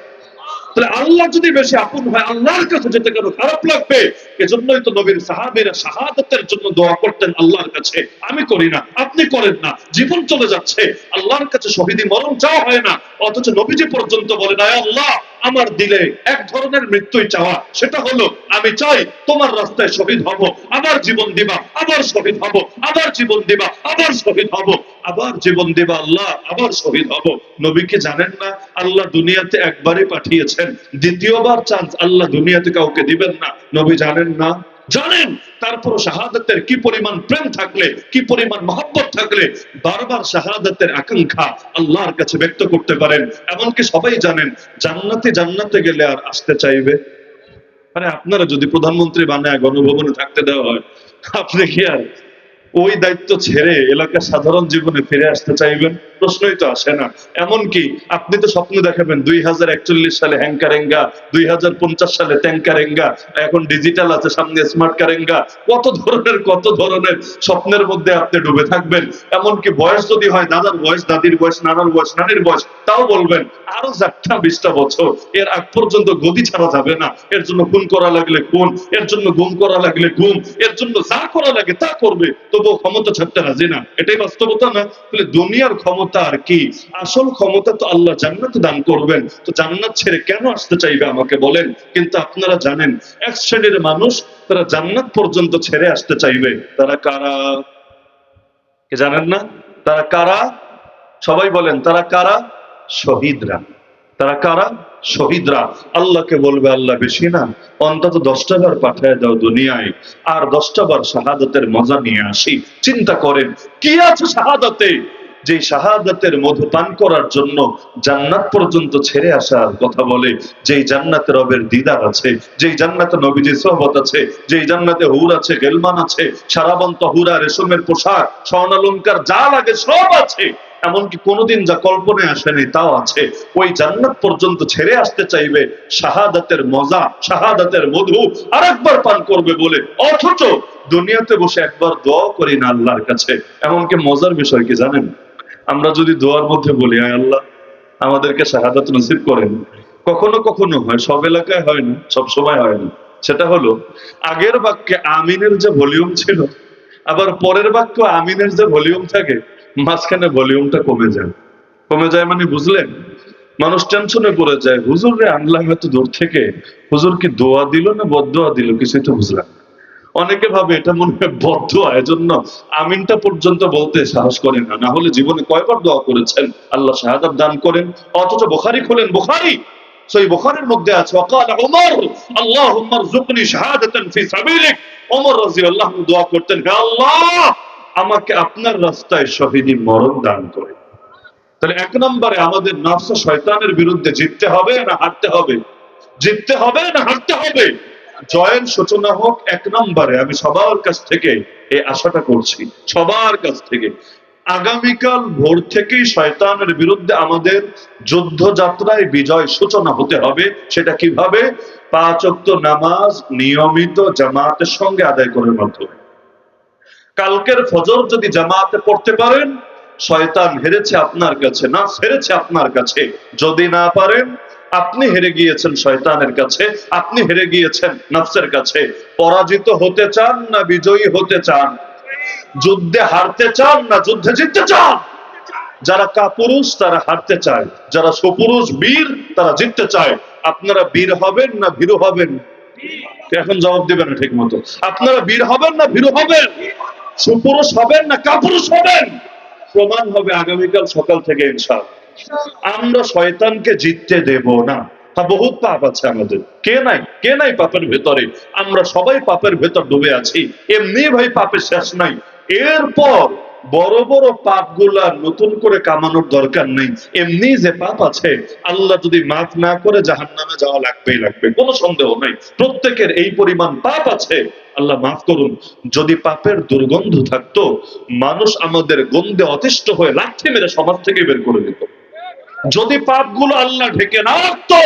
তাহলে আল্লাহ যদি বেশি আপন হয়, আল্লাহর কাছে যেতে কেন খারাপ লাগবে? এজন্যই তো নবীর সাহাবীরা শাহাদাতের জন্য দোয়া করতেন আল্লাহর কাছে। আমি করি না, আপনি করেন না, জীবন চলে যাচ্ছে, আল্লাহর কাছে শহীদি মরণ চাওয়া হয় না, অথচ নবীজি পর্যন্ত বলেন আয় আল্লাহ আমার দিলে এক ধরনের মৃত্যুই চাওয়া, সেটা হলো আমি চাই তোমার রাস্তায় শহীদ হব, আবার জীবন দিবা, আবার শহীদ হব, আবার জীবন দিবা, আবার শহীদ হব, আবার জীবন দিবা আল্লাহ, আবার শহীদ হব। নবীকে জানেন না আল্লাহ দুনিয়াতে একবারই পাঠিয়েছেন, দ্বিতীয়বার চান্স আল্লাহ দুনিয়াতে কাউকে দিবেন না? নবী জানেন না? জানেন। তারপর শাহাদাতের কি পরিমাণ প্রেম থাকলে, কি পরিমাণ মহব্বত থাকলে বারবার শাহাদাতের আকাঙ্ক্ষা আল্লাহর কাছে ব্যক্ত করতে পারেন। এমনকি সবাই জানেন জান্নাতে জান্নাতে গেলে আর আসতে চাইবে? আরে আপনারা যদি প্রধানমন্ত্রী বানায় গণভবনে থাকতে দেওয়া হয়, আপনি কি আর ওই দায়িত্ব ছেড়ে এলাকার সাধারণ জীবনে ফিরে আসতে চাইবেন? প্রশ্নই তো আসে না। এমনকি আপনি তো স্বপ্ন দেখাবেন 2041 সালে হ্যাংকারেঙ্গা, 2050 সালে ট্যাঙ্কারেঙ্গা, এখন ডিজিটাল আছে, সামনে স্মার্ট কারেঙ্গা, কত ধরনের স্বপ্নের মধ্যে আপনি ডুবে থাকবেন। এমনকি বয়স যদি হয় দাদার বয়স, দাদির বয়স, নানার বয়স, নানির বয়স, তাও বলবেন আরো 4টা-20টা বছর, এর আগ পর্যন্ত গদি ছাড়া যাবে না। এর জন্য খুন করা লাগলে খুন, এর জন্য গুম করা লাগলে গুম, এর জন্য যা করা লাগে তা করবে, তবুও ক্ষমতা ছাড়তে রাজি না। এটাই বাস্তবতা না? তাহলে দুনিয়ার ক্ষমতা আর কি? আসল ক্ষমতা তো আল্লাহ জান্নাতে দান করবেন। তো জান্নাত ছেড়ে কেন আসতে চাইবে আমাকে বলেন? কিন্তু আপনারা জানেন এক শ্রেণীর মানুষ, তারা জান্নাত পর্যন্ত ছেড়ে আসতে চাইবে। তারা কারা? কে জানেন না? তারা কারা? সবাই বলেন তারা কারা? শহীদরা। তারা কারা? শহীদরা। আল্লাহকে বলবে আল্লাহ বেশি না, অন্তত 10টা বার পাঠায় দাও দুনিয়ায়, আর 10টা বার শাহাদাতের মজা নিয়ে আসি। চিন্তা করেন কি আছে শাহাদাতে, যে শাহাদাতের মধু পান করার জন্য জান্নাত পর্যন্ত ছেড়ে আসার কথা বলে। যেই জান্নাতে রবের দিদার আছে, যেই জান্নাতে নবীজির সোহবত আছে, যেই জান্নাতে হুর আছে, গেলমান আছে, সারাবন্ত হুরা, রেশমের পোশাক, স্বর্ণালংকার যা লাগে সব আছে, এমনকি কোনোদিন যা কল্পনায় আসেনি তাও আছে। ওই জান্নাত পর্যন্ত ছেড়ে আসতে চাইবে শাহাদাতের মজা, শাহাদাতের মধু আরেকবার পান করবে বলে, অথচ দুনিয়াতে বসে একবার দোয়া করি না আল্লাহর কাছে। এমনকি মজার বিষয় কি জানেন? আমরা যদি দোয়ার মধ্যে বলি আয় আল্লাহ আমাদেরকে শাহাদাত নসিব করেন, কখনো কখনো হয়, সব এলাকায় হয় না, সব সময় হয় না। সেটা হলো আগের বাক্যে আমিনের যে ভলিউম ছিল, আবার পরের বাক্য আমিনের যে ভলিউম থাকে, মাঝখানে ভলিউমটা কমে যায়। কমে যায় মানে বুঝলেন? মানুষ টেনশনে পড়ে যায়, হুজুর রে আনলাম এত দূর থেকে, হুজুর কি দোয়া দিল না বদদোয়া দিল, কিছুই তো বুঝলাম। অনেকে ভাবে এটা মনে হয় বদদোয়া, এজন্য আমিনটা পর্যন্ত বলতে সাহস করে না। না হলে জীবনে কয়বার দোয়া করেছেন আল্লাহ শাহাদাত দান করেন। অথচ বুখারী খোলেন, বুখারী, সহিহ বুখারীর মধ্যে আছে ওয়াকাল উমর আল্লাহুম্মা রযুকনি শাহাদাতান ফি সাবিলিক। ওমর রাদিয়াল্লাহু আনহু দোয়া করতেন, হে আল্লাহ আমাকে আপনার রাস্তায় শহীদি মরণ দান করে। তাহলে এক নম্বরে আমাদের নফস শয়তানের বিরুদ্ধে জিততে হবে না হারতে হবে? জিততে হবে না হারতে হবে? জয়ের সূচনা হোক এক নম্বরে। আমি সবার কাছ থেকে এই আশাটা করছি, সবার কাছ থেকে। আগামীকাল ভোর থেকেই শয়তানের বিরুদ্ধে আমাদের যুদ্ধ যাত্রায় বিজয় সূচনা হতে হবে। সেটা কিভাবে? 5 ওয়াক্ত নামাজ নিয়মিত জামাতের সঙ্গে আদায় করার মাধ্যমে। কালকের ফজর যদি জামাতে পড়তে পারেন, শয়তান হেরেছে আপনার কাছে, নাফস হেরেছে আপনার কাছে। যদি না পারেন, আপনি হেরে গিয়েছেন শয়তানের কাছে, আপনি হেরে গিয়েছেন নফসের কাছে। পরাজিত হতে চান না বিজয়ী হতে চান? যুদ্ধে হারতে চান না যুদ্ধে জিততে চান? যারা কাপুরুষ তারা হারতে চায়, যারা সুপুরুষ বীর তারা জিততে চায়। আপনারা বীর হবেন না ভীরু হবেন? এখন জবাব দিবেন না ঠিক মতো। আপনারা বীর হবেন না ভীরু হবেন? সুপুরুষ হবেন না কাপুরুষ হবেন? প্রমাণ হবে আগামীকাল সকাল থেকে ইনশাআল্লাহ। আমরা শয়তানকে জিততে দেব না। বহুত পাপ আছে আমাদের, কে নাই পাপের ভেতরে? আমরা সবাই পাপের ভেতর ডুবে আছি। এমনি ভাই পাপের শেষ নাই। এরপর বড় বড় পাপগুলা নতুন করে কামানোর দরকার নেই। এমনি যে পাপ আছে, আল্লাহ যদি মাফ না করে জাহান্নামে যাওয়া লাগবেই লাগবে, কোনো সন্দেহ নাই। প্রত্যেকের এই পরিমাণ পাপ আছে, আল্লাহ মাফ করুন। যদি পাপের দুর্গন্ধ থাকতো, মানুষ আমাদের গন্ধে অতিষ্ঠ হয়ে লাঠি মেরে সমাজ থেকে বের করে দিত। যদি পাপগুলো আল্লাহ ঢেকে না রাখতো,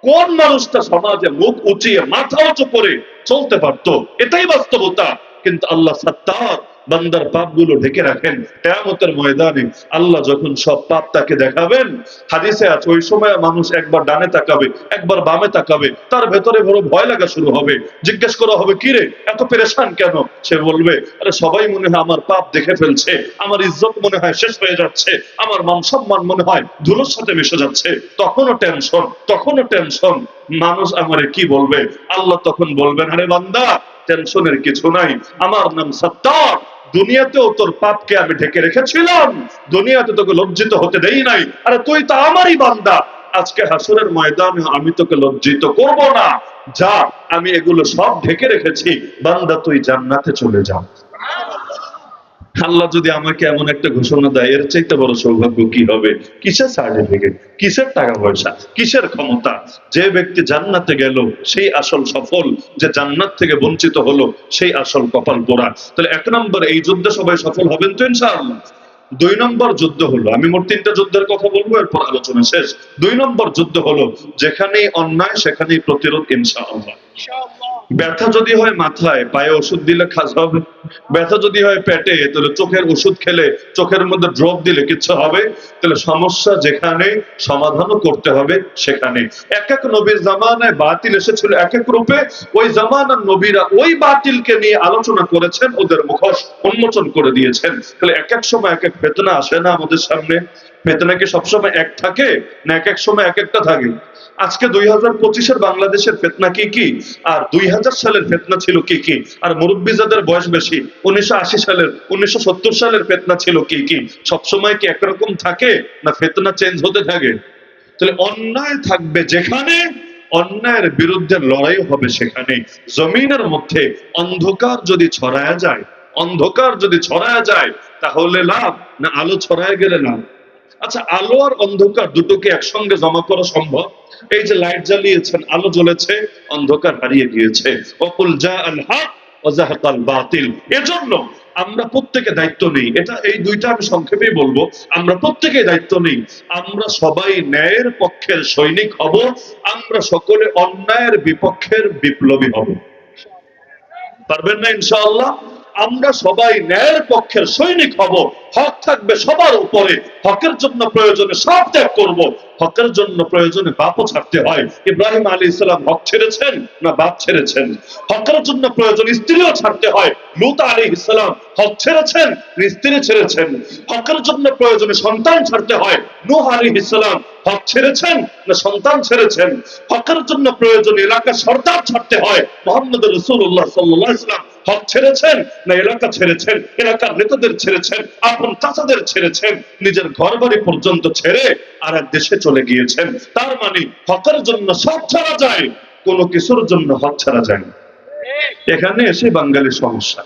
কোন মানুষটা সমাজে মুখ উঁচিয়ে মাথা উঁচু করে চলতে পারতো? এটাই বাস্তবতা। কিন্তু আল্লাহ সাত্তার, বান্দার পাপগুলো ঢেকে রাখেন। কিয়ামতের ময়দানে আল্লাহ যখন সব পাপ তাকে দেখাবেন, হাদিসে আছে ওই সময় মানুষ একবার ডানে তাকাবে, একবার বামে তাকাবে, তার ভেতরে বড় ভয় লাগা শুরু হবে। জিজ্ঞেস করা হবে, কি রে এত পেরেশান কেন? সে বলবে, আরে সবাই মনে হয় আমার পাপ দেখে ফেলছে, আমার ইজ্জত মনে হয় শেষ হয়ে যাচ্ছে, আমার মান সম্মান মনে হয় ধুলোর সাথে মিশে যাচ্ছে। তখনও টেনশন, তখনও টেনশন, মানুষ আমারে কি বলবে? আল্লাহ তখন বলবেন, আরে বান্দা টেনশনের কিছু নাই, আমার নাম সাত্তার। দুনিয়াতেও তোর পাপকে আমি ঢেকে রেখেছিলাম, দুনিয়াতে তোকে লজ্জিত হতে দেই নাই। আরে তুই তো আমারই বান্দা, আজকে হাসরের ময়দানে আমি তোকে লজ্জিত করব না। যা, আমি এগুলো সব ঢেকে রেখেছি, বান্দা তুই জান্নাতে চলে যা। আল্লাহ যদি আমাকে এমন একটা ঘোষণা দেয়, এর চাইতে বড় সৌভাগ্য কি হবে? কিসের সার্টিফিকেট, কিসের টাকা পয়সা, কিসের ক্ষমতা? যে ব্যক্তি জান্নাতে গেল সেই আসল সফল, যে জান্নাত থেকে বঞ্চিত হলো সেই আসল কপাল পোড়া। তাহলে এক নম্বর, এই যুদ্ধে সবাই সফল হবেন তো ইনশাআল্লাহ? 2 নম্বর যুদ্ধ হলো, আমি মোট 3টা যুদ্ধের কথা বলবো, এরপর আলোচনা শেষ। 2 নম্বর যুদ্ধ হলো, যেখানেই অন্যায় সেখানেই প্রতিরোধ ইনশাআল্লাহ। ব্যথা যদি হয় মাথায়, পায়ে ওষুধ দিলে কাজ হবে। ব্যথা যদি হয় পেটে, তাহলে চোখের ওষুধ খেলে, চোখের মধ্যে ড্রপ দিলে কিচ্ছু হবে। তাহলে সমস্যা যেখানে, সমাধানও করতে হবে সেখানে। এক এক নবীর জামানায় বাতিল এসেছিল এক এক রূপে। ওই জামানার নবীরা ওই বাতিলকে নিয়ে আলোচনা করেছেন, ওদের মুখোশ উন্মোচন করে দিয়েছেন। তাহলে এক এক সময় এক এক ফিতনা আসে না আমাদের সামনে? ফিতনা কি সবসময় এক থাকে, না এক এক সময় এক একটা থাকে? আজকে 2025-এর বাংলাদেশের ফিতনা কি কি, আর 2000 সালের ফিতনা ছিল কি কি, আর মুরব্বী যাদের বয়স বেশি 1980 সালের 1970 সালের ফিতনা ছিল কি কি? সবসময় কি একরকম থাকে, না ফিতনা চেঞ্জ হতে থাকে? তাহলে অন্যায় থাকবে যেখানে, অন্যায়ের বিরুদ্ধে লড়াই হবে সেখানে। জমিনের মধ্যে অন্ধকার যদি ছড়ায়া যায়, অন্ধকার যদি ছড়ায়া যায়, তাহলে লাভ, না আলো ছড়ায় গেলে লাভ? আচ্ছা, আলো আর অন্ধকার দুটোকে একসঙ্গে জমা করা সম্ভব? এই যে লাইট জ্বালিয়েছেন, আলো জ্বলেছে, অন্ধকার হারিয়ে গিয়েছে। ওয়াকুল জাআল হক ওয়া যাহাকাল বাতিল। এজন্য আমরা প্রত্যেকে দায়িত্ব নেই, এটা এই দুইটা আমি সংক্ষেপেই বলবো। আমরা প্রত্যেকে দায়িত্ব নেই, আমরা সবাই ন্যায়ের পক্ষের সৈনিক হব, আমরা সকলে অন্যায়ের বিপক্ষের বিপ্লবী হব। পারবেন না ইনশাআল্লাহ? আমরা সবাই ন্যায়ের পক্ষের সৈনিক হব। হক থাকবে সবার উপরে, হকের জন্য প্রয়োজনে সব ত্যাগ করব। হকের জন্য প্রয়োজনে বাপও ছাড়তে হয়। ইব্রাহিম আলাইহিস সালাম হক ছেড়েছেন না বাপ ছেড়েছেন? হকের জন্য প্রয়োজন স্ত্রীও ছাড়তে হয়। লূত আলাইহিস সালাম হক ছেড়েছেন, স্ত্রী ছেড়েছেন। হকের জন্য প্রয়োজনে সন্তান ছাড়তে হয়। নূহ আলাইহিস সালাম হক ছেড়েছেন না সন্তান ছেড়েছেন? হকের জন্য প্রয়োজন এলাকা সর্দার ছাড়তে হয়। মুহাম্মদ রাসূলুল্লাহ সাল্লাল্লাহু আলাইহি ওয়াসাল্লাম হক ছেড়েছেন না এলাকা ছেড়েছেন? এলাকার নেতাদের ছেড়েছেন, আপন চাচাদের ছেড়েছেন, নিজের ঘর বাড়ি পর্যন্ত ছেড়ে আর এক দেশে চলে গিয়েছেন। তার মানে হকের জন্য সব ছাড়া যায়, কোনো কিছুর জন্য হক ছাড়া যায় না। এখানে এসে বাঙালির সমস্যা।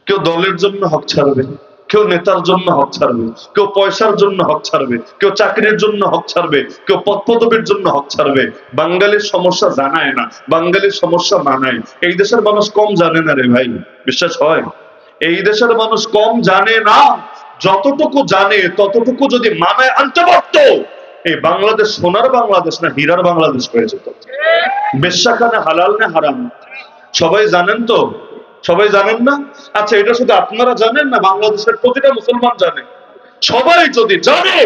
কেউ দলের জন্য হক ছাড়বে, কেউ নেতার জন্য হক ছাড়বে, কেউ পয়সার জন্য হক ছাড়বে, কেউ চাকরির জন্য হক ছাড়বে, কেউ পদ পদবীর জন্য হক ছাড়বে। বাঙালির সমস্যা জানায় না, বাঙালির সমস্যা মানায়। এই দেশের মানুষ কম জানে না রে ভাই, বিশ্বাস হয়? এই দেশের মানুষ কম জানে না, যতটুকু জানে ততটুকু যদি মানায় আনতে পারত, এই বাংলাদেশ সোনার বাংলাদেশ না হীরার বাংলাদেশ হয়ে যেত। বেশ্যাখানা হালাল না হারাম সবাই জানেন তো? সবাই জানেন না? আচ্ছা, এটা শুধু আপনারা জানেন না বাংলাদেশের প্রতিটা মুসলমান জানে? সবাই যদি জানে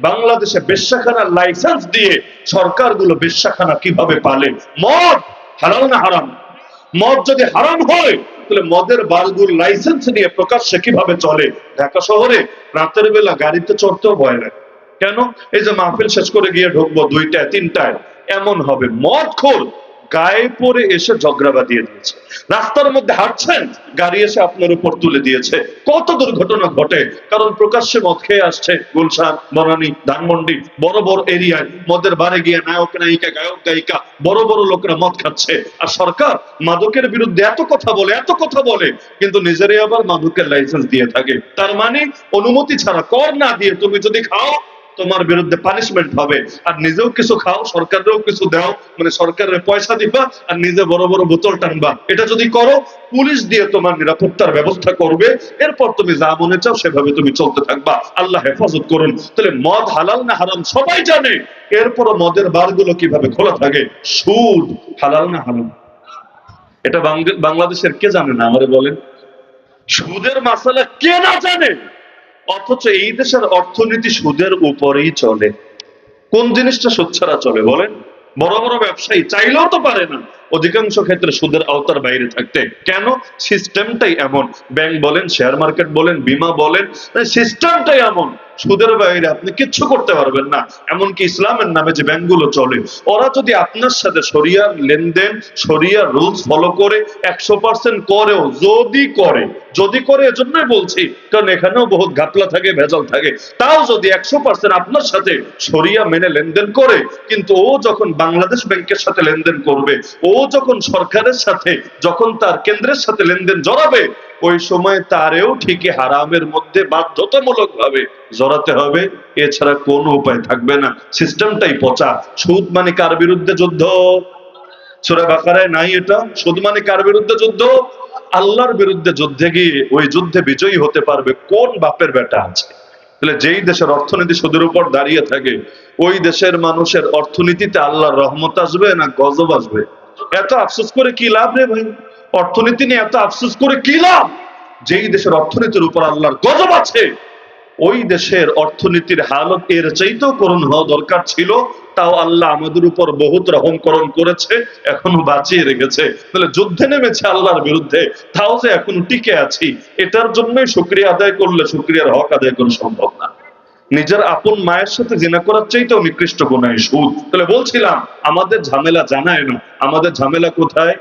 বাংলাদেশে বেশ্যাখানার লাইসেন্স দিয়ে সরকারগুলো বেশ্যাখানা কিভাবে পালে, মদ হালাল না হারাম? মদ যদি হারাম হয় তাহলে মদের বারগুলো লাইসেন্স নিয়ে প্রকাশ্যে কিভাবে চলে? ঢাকা শহরে রাতের বেলা গাড়িতে চড়তেও ভয় লাগে। কেন? এই যে মাহফিল শেষ করে গিয়ে ঢুকবো 2টায় 3টায়, এমন হবে মদ খোর গায়ে পরে এসে ঝগড়া বাঁধিয়ে দিয়েছে, রাস্তার মধ্যে হাঁটছেন গাড়ি এসে আপনার উপর তুলে দিয়েছে। কত দুর্ঘটনা ঘটে, কারণ প্রকাশ্যে মদ খেয়ে আসছে। গুলশান, বনানী, ধানমন্ডি বড় বড় এরিয়ায় মদের বারে গিয়ে নায়ক নায়িকা, গায়ক গায়িকা, বড় বড় লোকরা মদ খাচ্ছে। আর সরকার মাদকের বিরুদ্ধে এত কথা বলে, এত কথা বলে, কিন্তু নিজেরাই আবার মাদকের লাইসেন্স দিয়ে থাকে। তার মানে অনুমতি ছাড়া, কর না দিয়ে তুমি যদি খাও তোমার বিরুদ্ধে পানিশমেন্ট হবে। আর নিজেও কিছু খাও, সরকারেও কিছু দাও, মানে সরকারের পয়সা দিবা আর নিজে বড় বড় বোতল টানবা। এটা যদি করো পুলিশ দিয়ে তোমার নিরাপত্তার ব্যবস্থা করবে, এরপর তুমি যা মনে চাও সেভাবে তুমি চলতে থাকবা। আল্লাহ হেফাজত করুন। তাহলে মদ হালাল না হারাম সবাই জানে, এরপরও মদের বারগুলো কিভাবে খোলা থাকে। সুদ হালাল না হারাম এটা বাংলাদেশের কে জানে না? আমারে বলেন, সুদের মাসালা কে না জানে? অথচ এই দেশের অর্থনীতি সুদের উপরেই চলে। কোন জিনিসটা সুদ ছাড়া চলে বলেন? বড় বড় ব্যবসায়ী চাইলেও তো পারে না অধিকাংশ ক্ষেত্রে সুদের আওতার বাইরে থাকতে। কেন? সিস্টেমটাই এমন। ব্যাংক বলেন, শেয়ার মার্কেট বলেন, বীমা বলেন, সিস্টেমটাই এমন। সুদের বাইরে আপনি কিচ্ছু করতে পারবেন না। এমনকি ইসলামের নামে যে ব্যাংকগুলো চলে, ওরা যদি আপনার সাথে শরিয়ার লেনদেন, শরিয়ার রুলস ফলো করে 100% করেও, যদি করে এজন্যই বলছি, কারণ এখানেও বহুত ঘাপলা থাকে, ভেজাল থাকে। তাও যদি 100% আপনার সাথে শরিয়া মেনে লেনদেন করে, কিন্তু ও যখন বাংলাদেশ ব্যাংকের সাথে লেনদেন করবে, ও যখন সরকারের সাথে, যখন তার কেন্দ্রের সাথে লেনদেন জড়াবে, ওই সময় তারেও ঠিকই হারামের মধ্যে বাধ্যতামূলক ভাবে জড়াতে হবে। এছাড়া কোনো উপায় থাকবে না। সিস্টেমটাই পচা। সুদ মানে কার বিরুদ্ধে যুদ্ধ? সূরা বাকারায় নাই এটা? সুদ মানে কার বিরুদ্ধে যুদ্ধ? আল্লাহর বিরুদ্ধে যুদ্ধে গিয়ে ওই যুদ্ধে বিজয়ী হতে পারবে কোন বাপের বেটা আছে? তাহলে যেই দেশের অর্থনীতি সুদের উপর দাঁড়িয়ে থাকে, ওই দেশের মানুষের অর্থনীতিতে আল্লাহর রহমত আসবে না গজব আসবে? এত আফসোস করে কি লাভ রে ভাই? অর্থনীতি নিয়ে এত আফসোস করে কি লাভ? যেই দেশের অর্থনীতির উপর আল্লাহর গজব আছে, ওই দেশের অর্থনীতির হালত এর চাইতেও করুণ হওয়া দরকার ছিল। তাও আল্লাহ আমাদের উপর বহুত রহম করণ করেছে, এখনো বাঁচিয়ে রেখেছে। তাহলে যুদ্ধে নেমেছে আল্লাহর বিরুদ্ধে, তাও যে এখন টিকে আছি, এটার জন্যই শুকরিয়া আদায় করলে শুকরিয়ার হক আদায় করা সম্ভব না। নিজের আপন মায়ের সাথে জিনা করার চাইতেও নিকৃষ্ট গুনাহ সুদ। তাহলে বলছিলাম আমাদের ঝামেলা জানায় না, আমাদের ঝামেলা কোথায়?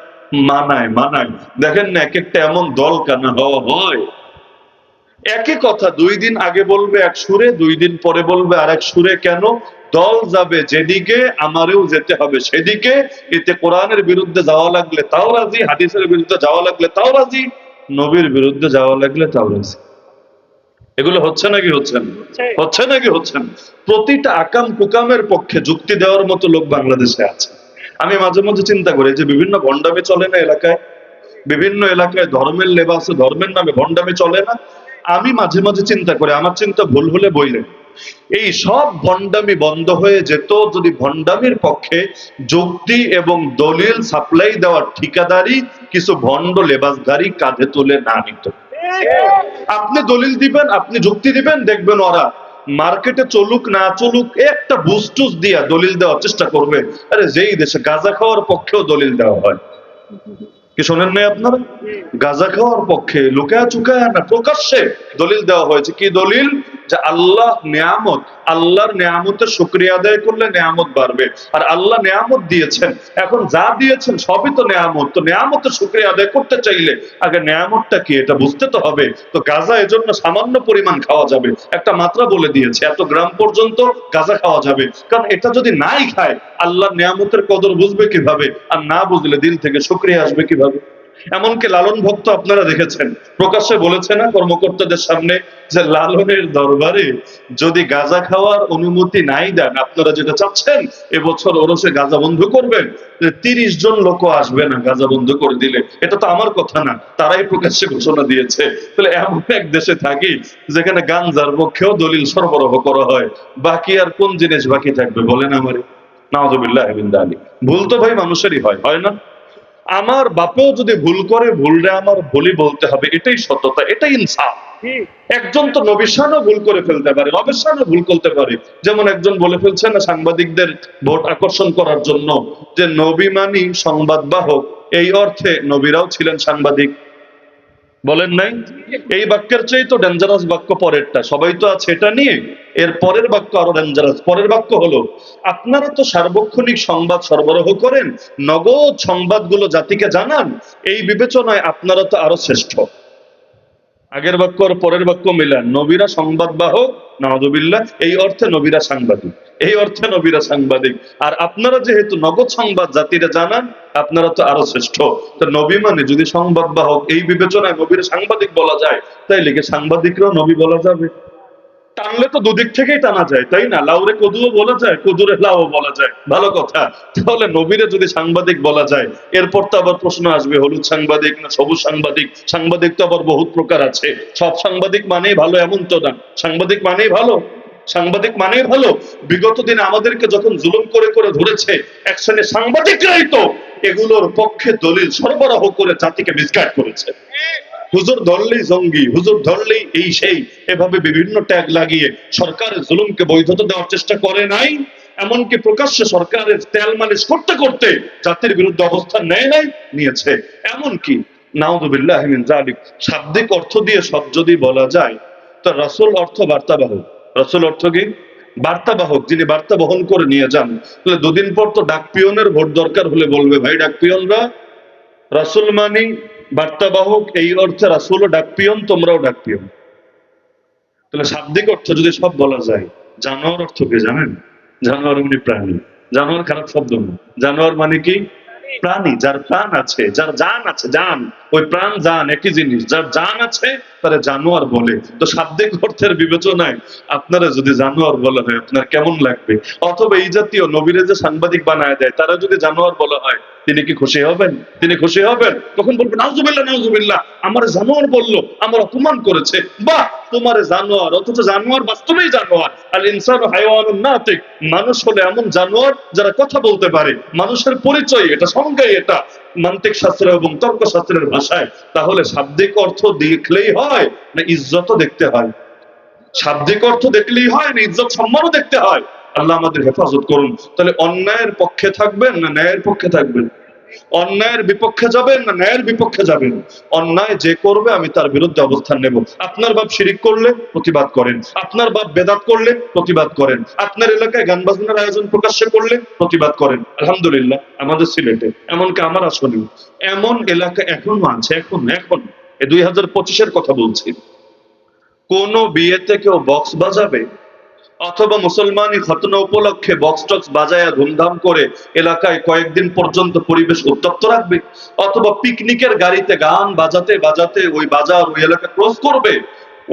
মানায়। দেখেন না, এক একটা এমন দল কানা হওয়া হয়, একই কথা 2 দিন আগে বলবে এক সুরে, 2 দিন পরে বলবে আরেক সুরে। কেন? দল যাবে যেদিকে, আমারও যেতে হবে সেদিকে। এতে কোরআনের বিরুদ্ধে যাওয়া লাগলে তাও রাজি, হাদিসের বিরুদ্ধে যাওয়া লাগলে তাও রাজি, নবীর বিরুদ্ধে যাওয়া লাগলে তাও রাজি। এগুলো হচ্ছে নাকি হচ্ছে না? হচ্ছে নাকি হচ্ছে না? প্রতিটা আকাম কুকামের পক্ষে যুক্তি দেওয়ার মতো লোক বাংলাদেশে আছে। আমি মাঝে মাঝে চিন্তা করি যে বিভিন্ন ভণ্ডামি চলে না এলাকায়, বিভিন্ন এলাকায় ধর্মের লেবাসে, ধর্মের নামে ভণ্ডামি চলে না? আমি মাঝে মাঝে চিন্তা করি, আমার চিন্তা ভুল হলে বললেন, এই সব ভণ্ডামি বন্ধ হয়ে যেত যদি ভণ্ডামির পক্ষে যুক্তি এবং দলিল সাপ্লাই দেওয়ার ঠিকাদারি কিছু ভণ্ড লেবাসধারী কাঁধে তুলে না নিত। আপনি দলিল দিবেন, আপনি যুক্তি দিবেন, দেখবেন ওরা মার্কেটে চলুক না চলুক একটা বুস্টুস দিয়া দলিল দেওয়ার চেষ্টা করবে। আরে যেই দেশে গাঁজা খাওয়ার পক্ষেও দলিল দেওয়া হয়, কি শোনেন নাই আপনারা? গাঁজা খাওয়ার পক্ষে লুকায়া চুকায়া না, প্রকাশ্যে দলিল দেওয়া হয়েছে। কি দলিল? যে আল্লাহ নিয়ামত, আল্লাহর নিয়ামতের শুকরিয়া আদায় করলে নিয়ামত বাড়বে। আর আল্লাহ নিয়ামত দিয়েছেন, এখন যা দিয়েছেন সবই তো নিয়ামত। তো নিয়ামতের শুকরিয়া আদায় করতে চাইলে আগে নিয়ামতটা কি এটা বুঝতে তো হবে। তো গাঁজা এজন্য সামান্য পরিমাণ খাওয়া যাবে, একটা মাত্রা বলে দিয়েছে, এত গ্রাম পর্যন্ত গাঁজা খাওয়া যাবে। কারণ এটা যদি নাই খায় আল্লাহর নিয়ামতের কদর বুঝবে কিভাবে? আর না বুঝলে দিল থেকে শুকরিয়া আসবে কিভাবে? এমনকি লালন ভক্ত আপনারা দেখেছেন প্রকাশ্যে বলেছে না কর্মকর্তাদের সামনে যে লালনের দরবারে যদি গাঁজা খাওয়ার অনুমতি নাই দেন, আপনারা যেটা চাচ্ছেন এবছর ওরসে গাঁজা বন্ধ করবেন, 30 জন লোক আসবে না গাঁজা বন্ধ করে দিলে। এটা তো আমার কথা না, তারাই প্রকাশ্যে ঘোষণা দিয়েছে। তাহলে এমন এক দেশে থাকি যেখানে গাঞ্জার পক্ষেও দলিল সরবরাহ করা হয়, বাকি আর কোন জিনিস বাকি থাকবে বলেন আমারে? নাউযুবিল্লাহি মিন যালিক। ভুল তো ভাই মানুষেরই হয়, হয় না? আমার বাপেও যদি ভুল করে, ভুলরে আমার ভুলই বলতে হবে, এটাই সততা, এটাই ইনসাফ। একজন তো নবীর শানও ভুল করে ফেলতে পারে, রবের শানও ভুল করতে পারে। যেমন একজন বলে ফেলছে না সাংবাদিকদের ভোট আকর্ষণ করার জন্য, যে নবী মানি সংবাদ বাহক, এই অর্থে নবীরাও ছিলেন সাংবাদিক, বলেন নাই? এই বাক্যের চেয়ে তো ডেঞ্জারাস বাক্য পরেরটা, সবাই তো আছে এটা নিয়ে। এর পরের বাক্য আরো ডেঞ্জারাস। পরের বাক্য হলো, আপনারা তো সার্বক্ষণিক সংবাদ সরবরাহ করেন, নগদ সংবাদগুলো জাতিকে জানান, এই বিবেচনায় আপনারা তো আরো শ্রেষ্ঠ। আগের বাক্য আর পরের বাক্য মিলান, নবীরা সংবাদ বাহক, নাউযুবিল্লাহ, এই অর্থে নবীরা সাংবাদিক, এই অর্থে নবীরা সাংবাদিক। আর আপনারা যেহেতু নগদ সংবাদ জাতিরে জানান, আপনারা তো আরো শ্রেষ্ঠ। তো নবী মানে যদি সংবাদ বাহক, এই বিবেচনায় নবীর সাংবাদিক বলা যায়, তাই লিখে সাংবাদিকরাও নবী বলা যাবে। টানলে তো দুদিক থেকেই টানা যায়, তাই না? লাউরে কদুও বলা যায়, কদুরে লাউ বলা যায়, ভালো কথা। তাহলে নবীরে যদি সাংবাদিক বলা যায়, এরপর তো আবার প্রশ্ন আসবে, হলুদ সাংবাদিক না সবুজ সাংবাদিক? সাংবাদিক তো আবার বহুত প্রকার আছে। সব সাংবাদিক মানেই ভালো এমন তো না, সাংবাদিক মানেই ভালো, সাংবাদিক মানেই ভালো। বিগত দিনে আমাদেরকে যখন জুলুম করে করে ধরেছে, এক শ্রেণীর সাংবাদিকরাই তো এগুলোর পক্ষে দলিল সরবরাহ করে জাতিকে মিসগাইড করেছে। হুজুর ধরলেই জঙ্গি, হুজুর ধরলেই এই সেই, এভাবে বিভিন্ন ট্যাগ লাগিয়ে সরকারের জুলুমকে বৈধতা দেওয়ার চেষ্টা করে নাই। এমনকি প্রকাশ্যে সরকারের তেল মালিশ করতে করতে জাতির বিরুদ্ধে অবস্থান নেয় নাই, নিয়েছে। এমনকি নাউযুবিল্লাহ মিন যালিক, শাব্দিক অর্থ দিয়ে সব যদি বলা যায়, তো রাসূল অর্থ বার্তাবাহক। রাসূল অর্থ কি? বার্তাবাহক, যিনি বার্তা বহন করে নিয়ে যান। তাহলে দুদিন পর তো ডাক পিয়নের ভোট দরকার হলে বলবে, ভাই ডাক পিয়নরা, রাসূল মানি বার্তাবাহক, এই অর্থে রাসূলও ডাক পিয়ন, তোমরাও ডাক পিয়ন। তাহলে শাব্দিক অর্থ যদি সব বলা যায়, জানোয়ার অর্থ কি জানেন? জানোয়ার মানে প্রাণী। জানোয়ার খারাপ শব্দ না, জানোয়ার মানে কি? প্রাণী, যার প্রাণ আছে, যার জান আছে, জান, ওই প্রাণ জান একই জিনিস, যার জান আছে তারা জানোয়ার বলে। তো শাব্দিক অর্থের বিবেচনায় আপনারা যদি জানোয়ার বলা হয়, আপনার কেমন লাগবে? অথবা এই জাতীয় নবীরে যে সাংবাদিক বানায় দেয়, তারা যদি জানোয়ার বলা হয়, তিনি কি খুশি হবেন? তিনি খুশি হবেন? তখন বলবেন নাউযুবিল্লাহ, নাউযুবিল্লাহ, আমার জানোয়ার বললো, আমার অপমান করেছে। বাহ, তোমার জানোয়ার, অথচ জানোয়ার বাস্তবেই জানোয়ার। আল ইনসানু হায়াওয়ানুন নাতিক, মানুষ হলে এমন জানোয়ার যারা কথা বলতে পারে। মানুষের পরিচয় এটা, সংজ্ঞাই এটা, মান্তিক শাস্ত্র এবং তর্ক শাস্ত্রের ভাষায়। তাহলে শাব্দিক অর্থ দেখলেই হয় না ইজ্জতও দেখতে হয়? শাব্দিক অর্থ দেখলেই হয় না ইজ্জত সম্মানও দেখতে হয়? আল্লাহ আমাদের হেফাজত করুন। তাহলে অন্যায়ের পক্ষে থাকবেন না ন্যায়ের পক্ষে থাকবেন? অন্যায়ের বিপক্ষে যাবেন না ন্যায়ের বিপক্ষে যাবেন? অন্যায় যে করবে আমি তার বিরুদ্ধে অবস্থান নেব। আপনার বাপ শিরিক করলে প্রতিবাদ করেন, আপনার বাপ বেদাত করলে প্রতিবাদ করেন, আপনার এলাকায় গান বাজনার আয়োজন প্রকাশ্যে করলে প্রতিবাদ করেন। আলহামদুলিল্লাহ আমাদের সিলেটে, এমনকি আমার আসলে এমন এলাকা এখনো আছে, এখন এখন এই 2025-এর কথা বলছি, কোন বিয়েতে কেউ বক্স বাজাবে অথবা মুসলমানি খতনা উপলক্ষে বক্স টক্স বাজায়া ধুমধাম করে এলাকায় কয়েকদিন পর্যন্ত পরিবেশ উত্তপ্ত রাখবে, অথবা পিকনিকের গাড়িতে গান বাজাতে বাজাতে ওই বাজার ওই এলাকা ক্রস করবে,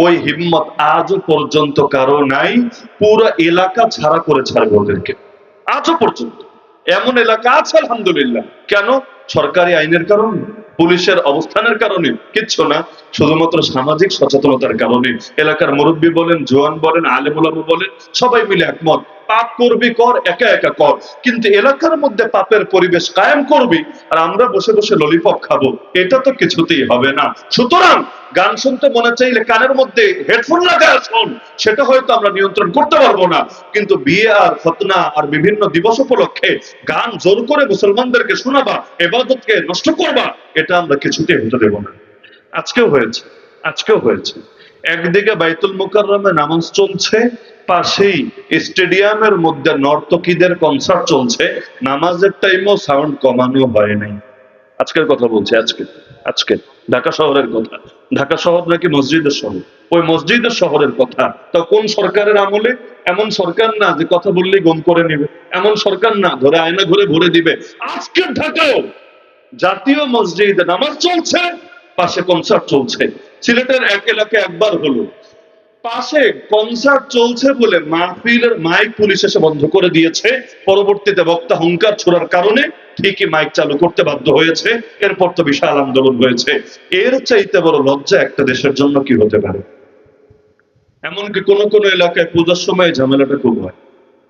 ওই হিম্মত আজও পর্যন্ত কারো নাই। পুরো এলাকা ছাড়া করে ছাড়বে ওদেরকে, আজও পর্যন্ত। এমন এলাকা আছে আলহামদুলিল্লাহ। কেন? সরকারি আইনের কারণে, পুলিশের অবস্থানের কারণে? কিচ্ছু না, শুধুমাত্র সামাজিক সচেতনতার কারণে। এলাকার মুরব্বী বলেন, জোয়ান বলেন, আলেম ওলামা বলেন, সবাই মিলে একমত, পাপ করবি কর, একা একা কর, কিন্তু এলাকার মধ্যে পাপের পরিবেশ কায়েম করবি আর আমরা বসে বসে ললিপপ খাবো, এটা তো কিছুতেই হবে না। সুতরাং গান শুনতে মনে চাইলে কানের মধ্যে হেডফোন লাগায় শোন, সেটা হয়তো আমরা নিয়ন্ত্রণ করতে পারবো না, কিন্তু বিয়ে আর খতনা আর বিভিন্ন দিবস উপলক্ষে গান জোর করে মুসলমানদেরকে শোনাবা, ইবাদতকে নষ্ট করবা, এটা আমরা কিছুতেই হতে দেব না। আজকেও হয়েছে, আজকেও হয়েছে। একদিকে বাইতুল মুকাররমে নামাজ চলছে, পাশেই স্টেডিয়ামের মধ্যে নর্তকীদের কনসার্ট চলছে, নামাজের টাইমও সাউন্ড কমানো হয় নাই। আজকের কথা বলছি, আজকে আজকে ঢাকা শহরের কথা। ঢাকা শহর নাকি মসজিদের শহর, ওই মসজিদের শহরের কথা। তা কোন সরকারের আমলে? এমন সরকার না যে কথা বললেই গম করে নিবে, এমন সরকার না ধরে আয়না ঘুরে ভরে দিবে। আজকের ঢাকাও জাতীয় মসজিদে নামাজ চলছে, পাশে কনসার্ট চলছে। সিলেটের এক এলাকায় একবার হলো, পাশে কনসার্ট চলছে বলে মাহফিলের মাইক পুলিশ এসে বন্ধ করে দিয়েছে। পরবর্তীতে বক্তা হুঙ্কার ছোড়ার কারণে ঠিকই মাইক চালু করতে বাধ্য হয়েছে। এরপর তো বিশাল আন্দোলন হয়েছে। এর চাইতে বড় লজ্জা একটা দেশের জন্য কি হতে পারে? এমনকি কোন কোন এলাকায় পূজার সময় ঝামেলাটা খুব হয়।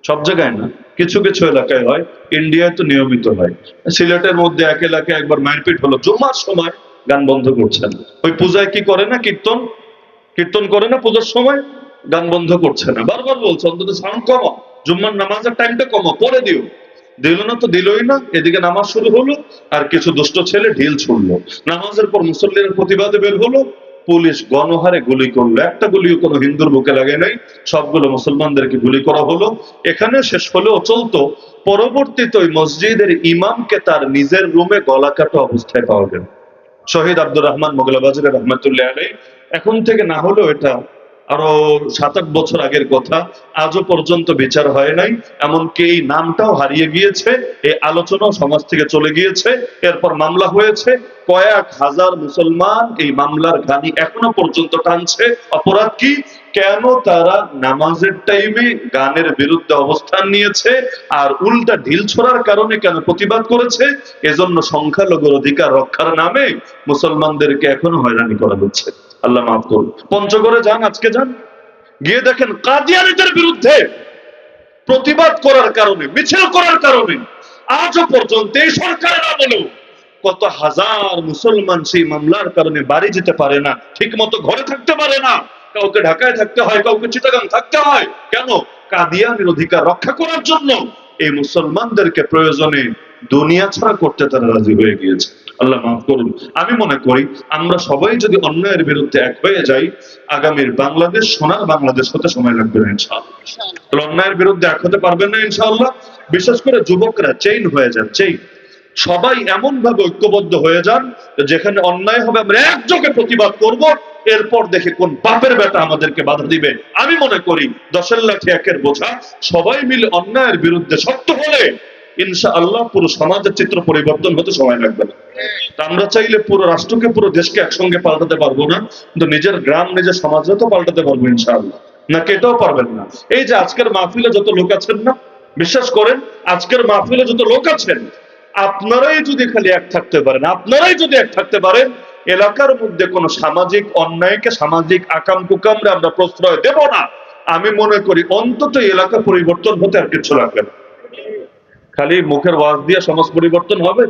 সব জায়গায় না, কিছু কিছু এলাকায় হয়, ইন্ডিয়ায় তো নিয়মিত হয়। সিলেটের মধ্যে এক এলাকায় একবার মারপিট হলো, জুম্মার সময় গান বন্ধ করছেন। ওই পূজায় কি করে না, কীর্তন কীর্তন করে না পূজার সময়, গান বন্ধ করছে না, বারবার বলছে অন্তত সাউন্ড কমাও, জুম্মার নামাজের টাইমটা কমাও, পরে দিও। দিল না তো দিলই না, এদিকে নামাজ শুরু হলো, আর কিছু দুষ্ট ছেলে ঢিল ছুড়লো। নামাজের পর মুসল্লিরা প্রতিবাদে বের হলো, পুলিশ গণহারে গুলি করলো, একটা গুলিও কোনো হিন্দুর বুকে লাগে নাই, সবগুলো মুসলমানদেরকে গুলি করা হলো। এখানে শেষ হলেও চলতো, পরবর্তীতে ওই মসজিদের ইমামকে তার নিজের রুমে গলা কাটা অবস্থায় পাওয়া গেল। শহীদ আব্দুর রহমান মোগলাবাজারে রহমতুল্লাহ আলাই। এখন থেকে না হলেও এটা আরো 7-8 বছর আগের কথা, আজও পর্যন্ত বিচার হয় নাই, এমনকি এই নামটাও হারিয়ে গিয়েছে, এই আলোচনাও সমাজ থেকে চলে গিয়েছে। এরপর মামলা হয়েছে, কয়েক হাজার মুসলমান এই মামলার ঘানি এখনো পর্যন্ত টানছে। অপরাধ কি? কেন তারা নামাজের টাইমে গানের বিরুদ্ধে অবস্থান নিয়েছে, আর উল্টা ঢিল ছোড়ার কারণে কেন প্রতিবাদ করেছে? এজন্য সংখ্যালঘুর অধিকার রক্ষার নামে মুসলমানদেরকে এখনো হয়রানি করা হচ্ছে। আল্লাহ মাফ করুন। পঞ্চগড়ে যান, আজকে যান, গিয়ে দেখেন কাদিয়ানীদের বিরুদ্ধে প্রতিবাদ করার কারণে, মিছিল করার কারণে আজও পর্যন্ত এই সরকারের আমলেও কত হাজার মুসলমান সেই মামলার কারণে বাড়ি যেতে পারে না, ঠিক মতো ঘরে থাকতে পারে না। কাউকে ঢাকায় থাকতে হয়, কাউকে চিটাগাং থাকতে হয়। কেন? কাদিয়ানীর অধিকার রক্ষা করার জন্য এই মুসলমানদেরকে প্রয়োজনে দুনিয়া ছাড়া করতে তারা রাজি হয়ে গিয়েছে। আল্লাহ মাফ করুন। আমি মনে করি আমরা সবাই যদি অন্যায়ের বিরুদ্ধে এক হয়ে যাই, আগামীর বাংলাদেশ সোনার বাংলাদেশ হতে সময় লাগবে না ইনশাআল্লাহ। অন্যায়ের বিরুদ্ধে এক হতে পারবেন না ইনশাআল্লাহ। বিশেষ করে যুবকরা চেইন হয়ে যান, চেইন। সবাই এমন ভাবে ঐক্যবদ্ধ হয়ে যান, যেখানে অন্যায় হবে আমরা একযোগে প্রতিবাদ করব, এরপর দেখে কোন বাপের বেটা আমাদেরকে বাধা দিবে। আমি মনে করি 10-এর লাঠি 1-এর বোঝা, সবাই মিলে অন্যায়ের বিরুদ্ধে শক্ত হলে ইনশাআল্লাহ পুরো সমাজের চিত্র পরিবর্তন হতে সময় লাগবে না। আমরা চাইলে পুরো রাষ্ট্রকে, পুরো দেশকে একসঙ্গে পাল্টাতে পারবো না, কিন্তু নিজের গ্রাম, নিজের সমাজে তো পাল্টাতে পারবো ইনশাআল্লাহ। নাকি এটাও পারবেন না? এই যে আজকের মাহফিলে যত লোক আছেন না, বিশ্বাস করেন আজকের মাহফিলে যত লোক আছেন, আপনারাই যদি খালি এক থাকতে পারেন, আপনারাই যদি এক থাকতে পারেন, এলাকার মধ্যে কোন সামাজিক অন্যায়কে, সামাজিক আকাম কুকামরে আমরা প্রশ্রয় দেব না। আমি মনে করি অন্তত এলাকা পরিবর্তন হতে আর কিছু লাগবে না। খালি মুখের ওয়াজ দিয়ে সমাজ পরিবর্তন হবে?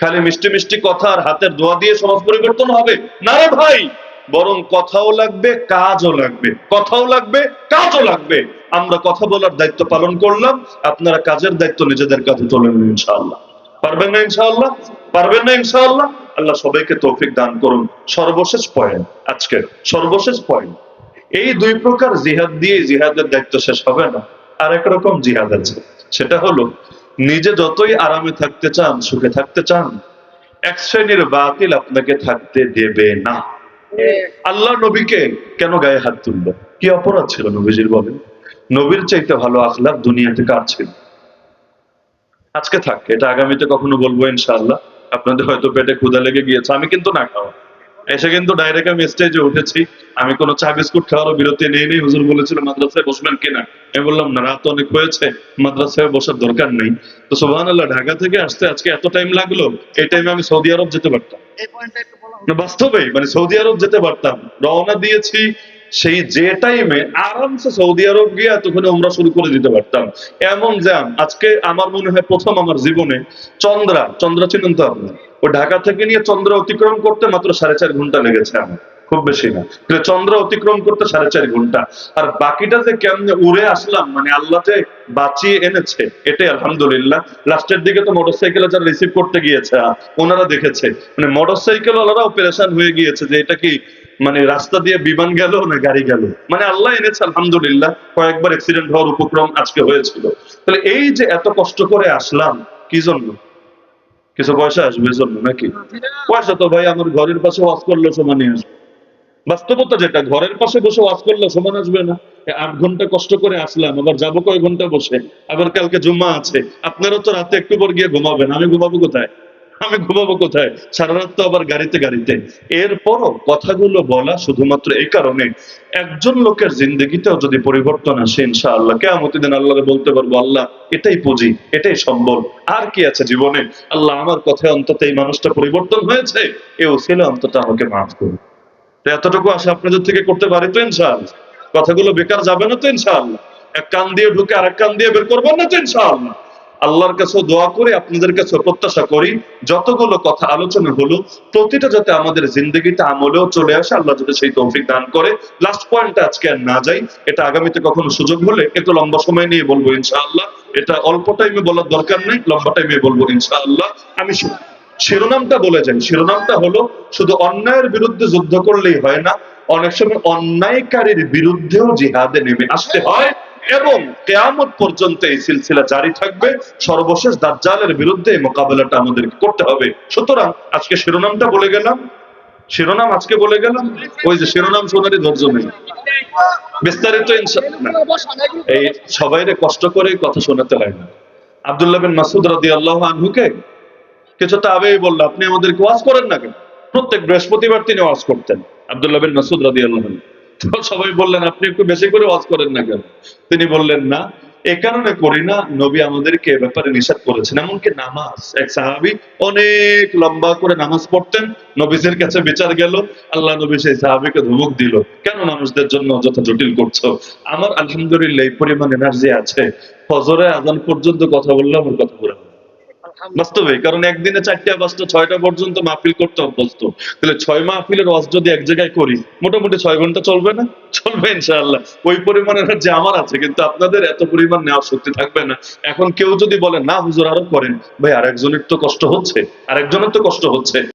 খালি মিষ্টি মিষ্টি কথা আর হাতের দোয়া দিয়ে সমাজ পরিবর্তন হবে? না রে ভাই, বরং কথাও লাগবে, কাজও লাগবে, কথাও লাগবে, কাজও লাগবে। আমরা কথা বলার দায়িত্ব পালন করলাম, আপনারা কাজের দায়িত্ব নিজেদের কাছে তুলে নেন ইনশাআল্লাহ। পারবেন না ইনশাআল্লাহ? পারবেন না ইনশাআল্লাহ? আল্লাহ সবাইকে তৌফিক দান করুন। সর্বশেষ পয়েন্ট, আজকে সর্বশেষ পয়েন্ট, এই 2 প্রকার জিহাদ দিয়ে জিহাদের দায়িত্ব শেষ হবে না। আরেক রকম জিহাদ আছে, সেটা হলো নিজে যতই আরামে থাকতে চান, সুখে থাকতে চান, এক শ্রেণীর বাতিল আপনাকে থাকতে দেবে না। আল্লাহ নবীকে কেন গায়ে হাত তুললো? কি অপরাধ ছিল নবীজির? বলেন। নবীর চাইতে ভালো আখলাক দুনিয়াতে কার ছিল? আজকে থাক, এটা আগামীতে কখনো বলবো ইনশাআল্লাহ। আপনাদের হয়তো পেটে ক্ষুধা লেগে গিয়েছে, আমি কিন্তু না খাওয়া এসে কিন্তু ডাইরেক্ট আমি স্টেজে উঠেছি, আমি কোনো চা বিস্কুট খাওয়ারও বিরতি নেই। হুজুর বলেছিল মাদ্রাসায় বসবেন কিনা, আমি বললাম না, রাত অনেক হয়েছে, মাদ্রাসায় বসার দরকার নেই। তো সুবহানাল্লাহ, ঢাকা থেকে আসতে আজকে এত টাইম লাগলো, এই টাইমে আমি সৌদি আরব যেতে পারতাম। বাস্তবে মানে সৌদি আরব যেতে পারতাম। রওনা দিয়েছি সেই যে টাইমে, আরামসে সৌদি আরব গিয়ে এতক্ষণে উমরা শুরু করে দিতে পারতাম। এমন জ্যাম আজকে আমার মনে হয় প্রথম আমার জীবনে। চন্দ্রা চিনেন তো আপনি? ও ঢাকা থেকে নিয়ে চন্দ্র অতিক্রম করতে মাত্র 4.5 ঘন্টা লেগেছে আমার, খুব বেশি না। চন্দ্র অতিক্রম করতে 4.5 ঘন্টা। আর বাকিটা যে কেমনে উড়ে আসলাম, মানে আল্লাহ যে বাঁচিয়ে এনেছে, এটাই আলহামদুলিল্লাহ। লাস্টের দিকে তো মোটরসাইকেলে যারা রিসিভ করতে গিয়েছে ওনারা দেখেছে, মানে মোটরসাইকেল ওনারাও পেরেশান হয়ে গিয়েছে যে এটা কি মানে রাস্তা দিয়ে বিমান গেল না গাড়ি গেল। মানে আল্লাহ এনেছে আলহামদুলিল্লাহ। কয়েকবার অ্যাক্সিডেন্ট হওয়ার উপক্রম আজকে হয়েছিল। তাহলে এই যে এত কষ্ট করে আসলাম, কি জন্য? কিছু পয়সা আসবে জন্য নাকি? পয়সা তো ভাই আমার ঘরের পাশে ওয়াজ করলে সমানই আসবে। বাস্তবতা যেটা, ঘরের পাশে বসে ওয়াজ করলে সমান আসবে না। 8 ঘন্টা কষ্ট করে আসলাম, আবার যাবো কয় ঘন্টা বসে, আবার কালকে জুম্মা আছে। আপনারা তো রাতে একটু পর গিয়ে ঘুমাবেন, আমি ঘুমাবো কোথায়? আমি ঘুমাবো কোথায়? সারা রাত তো আবার গাড়িতে। এরপরও কথাগুলো বলা শুধুমাত্র এই কারণে, একজন লোকের জিন্দগিতেও যদি পরিবর্তন আসে ইনশাআল্লাহ, কিয়ামতের দিন আল্লাহকে বলতে পারবো, আল্লাহ এটাই পুঁজি, এটাই সম্বল, আর কি আছে জীবনে? আল্লাহ আমার কথায় অন্তত এই মানুষটা পরিবর্তন হয়েছে, এ ওসিলা অন্তত আমাকে মাফ করুন। এতটুকু আশা আপনাদের থেকে করতে পারি তো ইনশাআল্লাহ? কথাগুলো বেকার যাবে না তো ইনশাআল্লাহ? এক কান দিয়ে ঢুকে আর এক কান দিয়ে বের করবেন না তো ইনশাআল্লাহ। আল্লাহর কাছে দোয়া করি, আপনাদের কাছে প্রত্যাশা করি যতগুলো কথা আলোচনা হলো প্রতিটা যাতে আমাদের জিন্দগিতে আমলেও চলে আসে, আল্লাহ যাতে সেই তৌফিক দান করে। লাস্ট পয়েন্টটা আজকে আর না যাই, এটা আগামীতে কখনো সুযোগ হলে একটু লম্বা সময় নিয়ে বলবো ইনশাআল্লাহ। এটা অল্প টাইমে বলার দরকার নেই, লম্বা টাইমে বলবো ইনশাআল্লাহ। আমি শিরোনামটা বলে যাই। শিরোনামটা হলো শুধু অন্যায়ের বিরুদ্ধে যুদ্ধ করলেই হয় না, অনেক সময় অন্যায়কারীর বিরুদ্ধেও জিহাদে নেমে আসতে হয় এবং কিয়ামত পর্যন্ত এই সিলসিলা জারি থাকবে। সর্বশেষ দাজ্জালের বিরুদ্ধে এই মোকাবেলাটা আমাদেরকে করতে হবে। সুতরাং আজকে শিরোনামটা বলে গেলাম, শিরোনাম আজকে বলে গেলাম, ওই যে শিরোনাম শোনারই ধৈর্য নেই, বিস্তারিত এই সবাইরে কষ্ট করে কথা শোনাতে হয় না। আব্দুল্লাহ বিন মাসউদ রাদিয়াল্লাহু আনহুকে কিছু তাবেঈ বলল, আপনি আমাদেরকে ওয়াজ করেন না কেন? প্রত্যেক বৃহস্পতিবার তিনি ওয়াজ করতেন, আব্দুল্লাহ বিন মাসউদ রাদিয়াল্লাহু আনহু। তো সবাই বললেন, আপনি একটু বেশি করে ওয়াজ করেন না কেন? তিনি বললেন, না, এ কারণে করি না, নবী আমাদেরকে এ ব্যাপারে নিষেধ করেছেন। এমনকি নামাজ, এক সাহাবী অনেক লম্বা করে নামাজ পড়তেন, নবীজির কাছে বিচার গেল, আল্লাহ নবী সেই সাহাবীকে ধমক দিল, কেন মানুষদের জন্য যত জটিল করছো? আমার আলহামদুলিল্লাহ এই পরিমাণ এনার্জি আছে, ফজরে আজান পর্যন্ত কথা বললে আমার কথা বলে বাস্তবে। কারণ একদিনে 4টা 5টা 6টা পর্যন্ত মাহফিল করতে অভ্যস্ত। তাহলে 6 মাহফিলের ওয়াজ যদি এক জায়গায় করি, মোটামুটি 6 ঘন্টা চলবে না? চলবে ইনশাআল্লাহ। ওই পরিমাণের যে আমার আছে, কিন্তু আপনাদের এত পরিমাণ নেওয়ার শক্তি থাকবে না। এখন কেউ যদি বলে না হুজুর আরো করেন, ভাই আরেকজনের তো কষ্ট হচ্ছে, আরেকজনের তো কষ্ট হচ্ছে।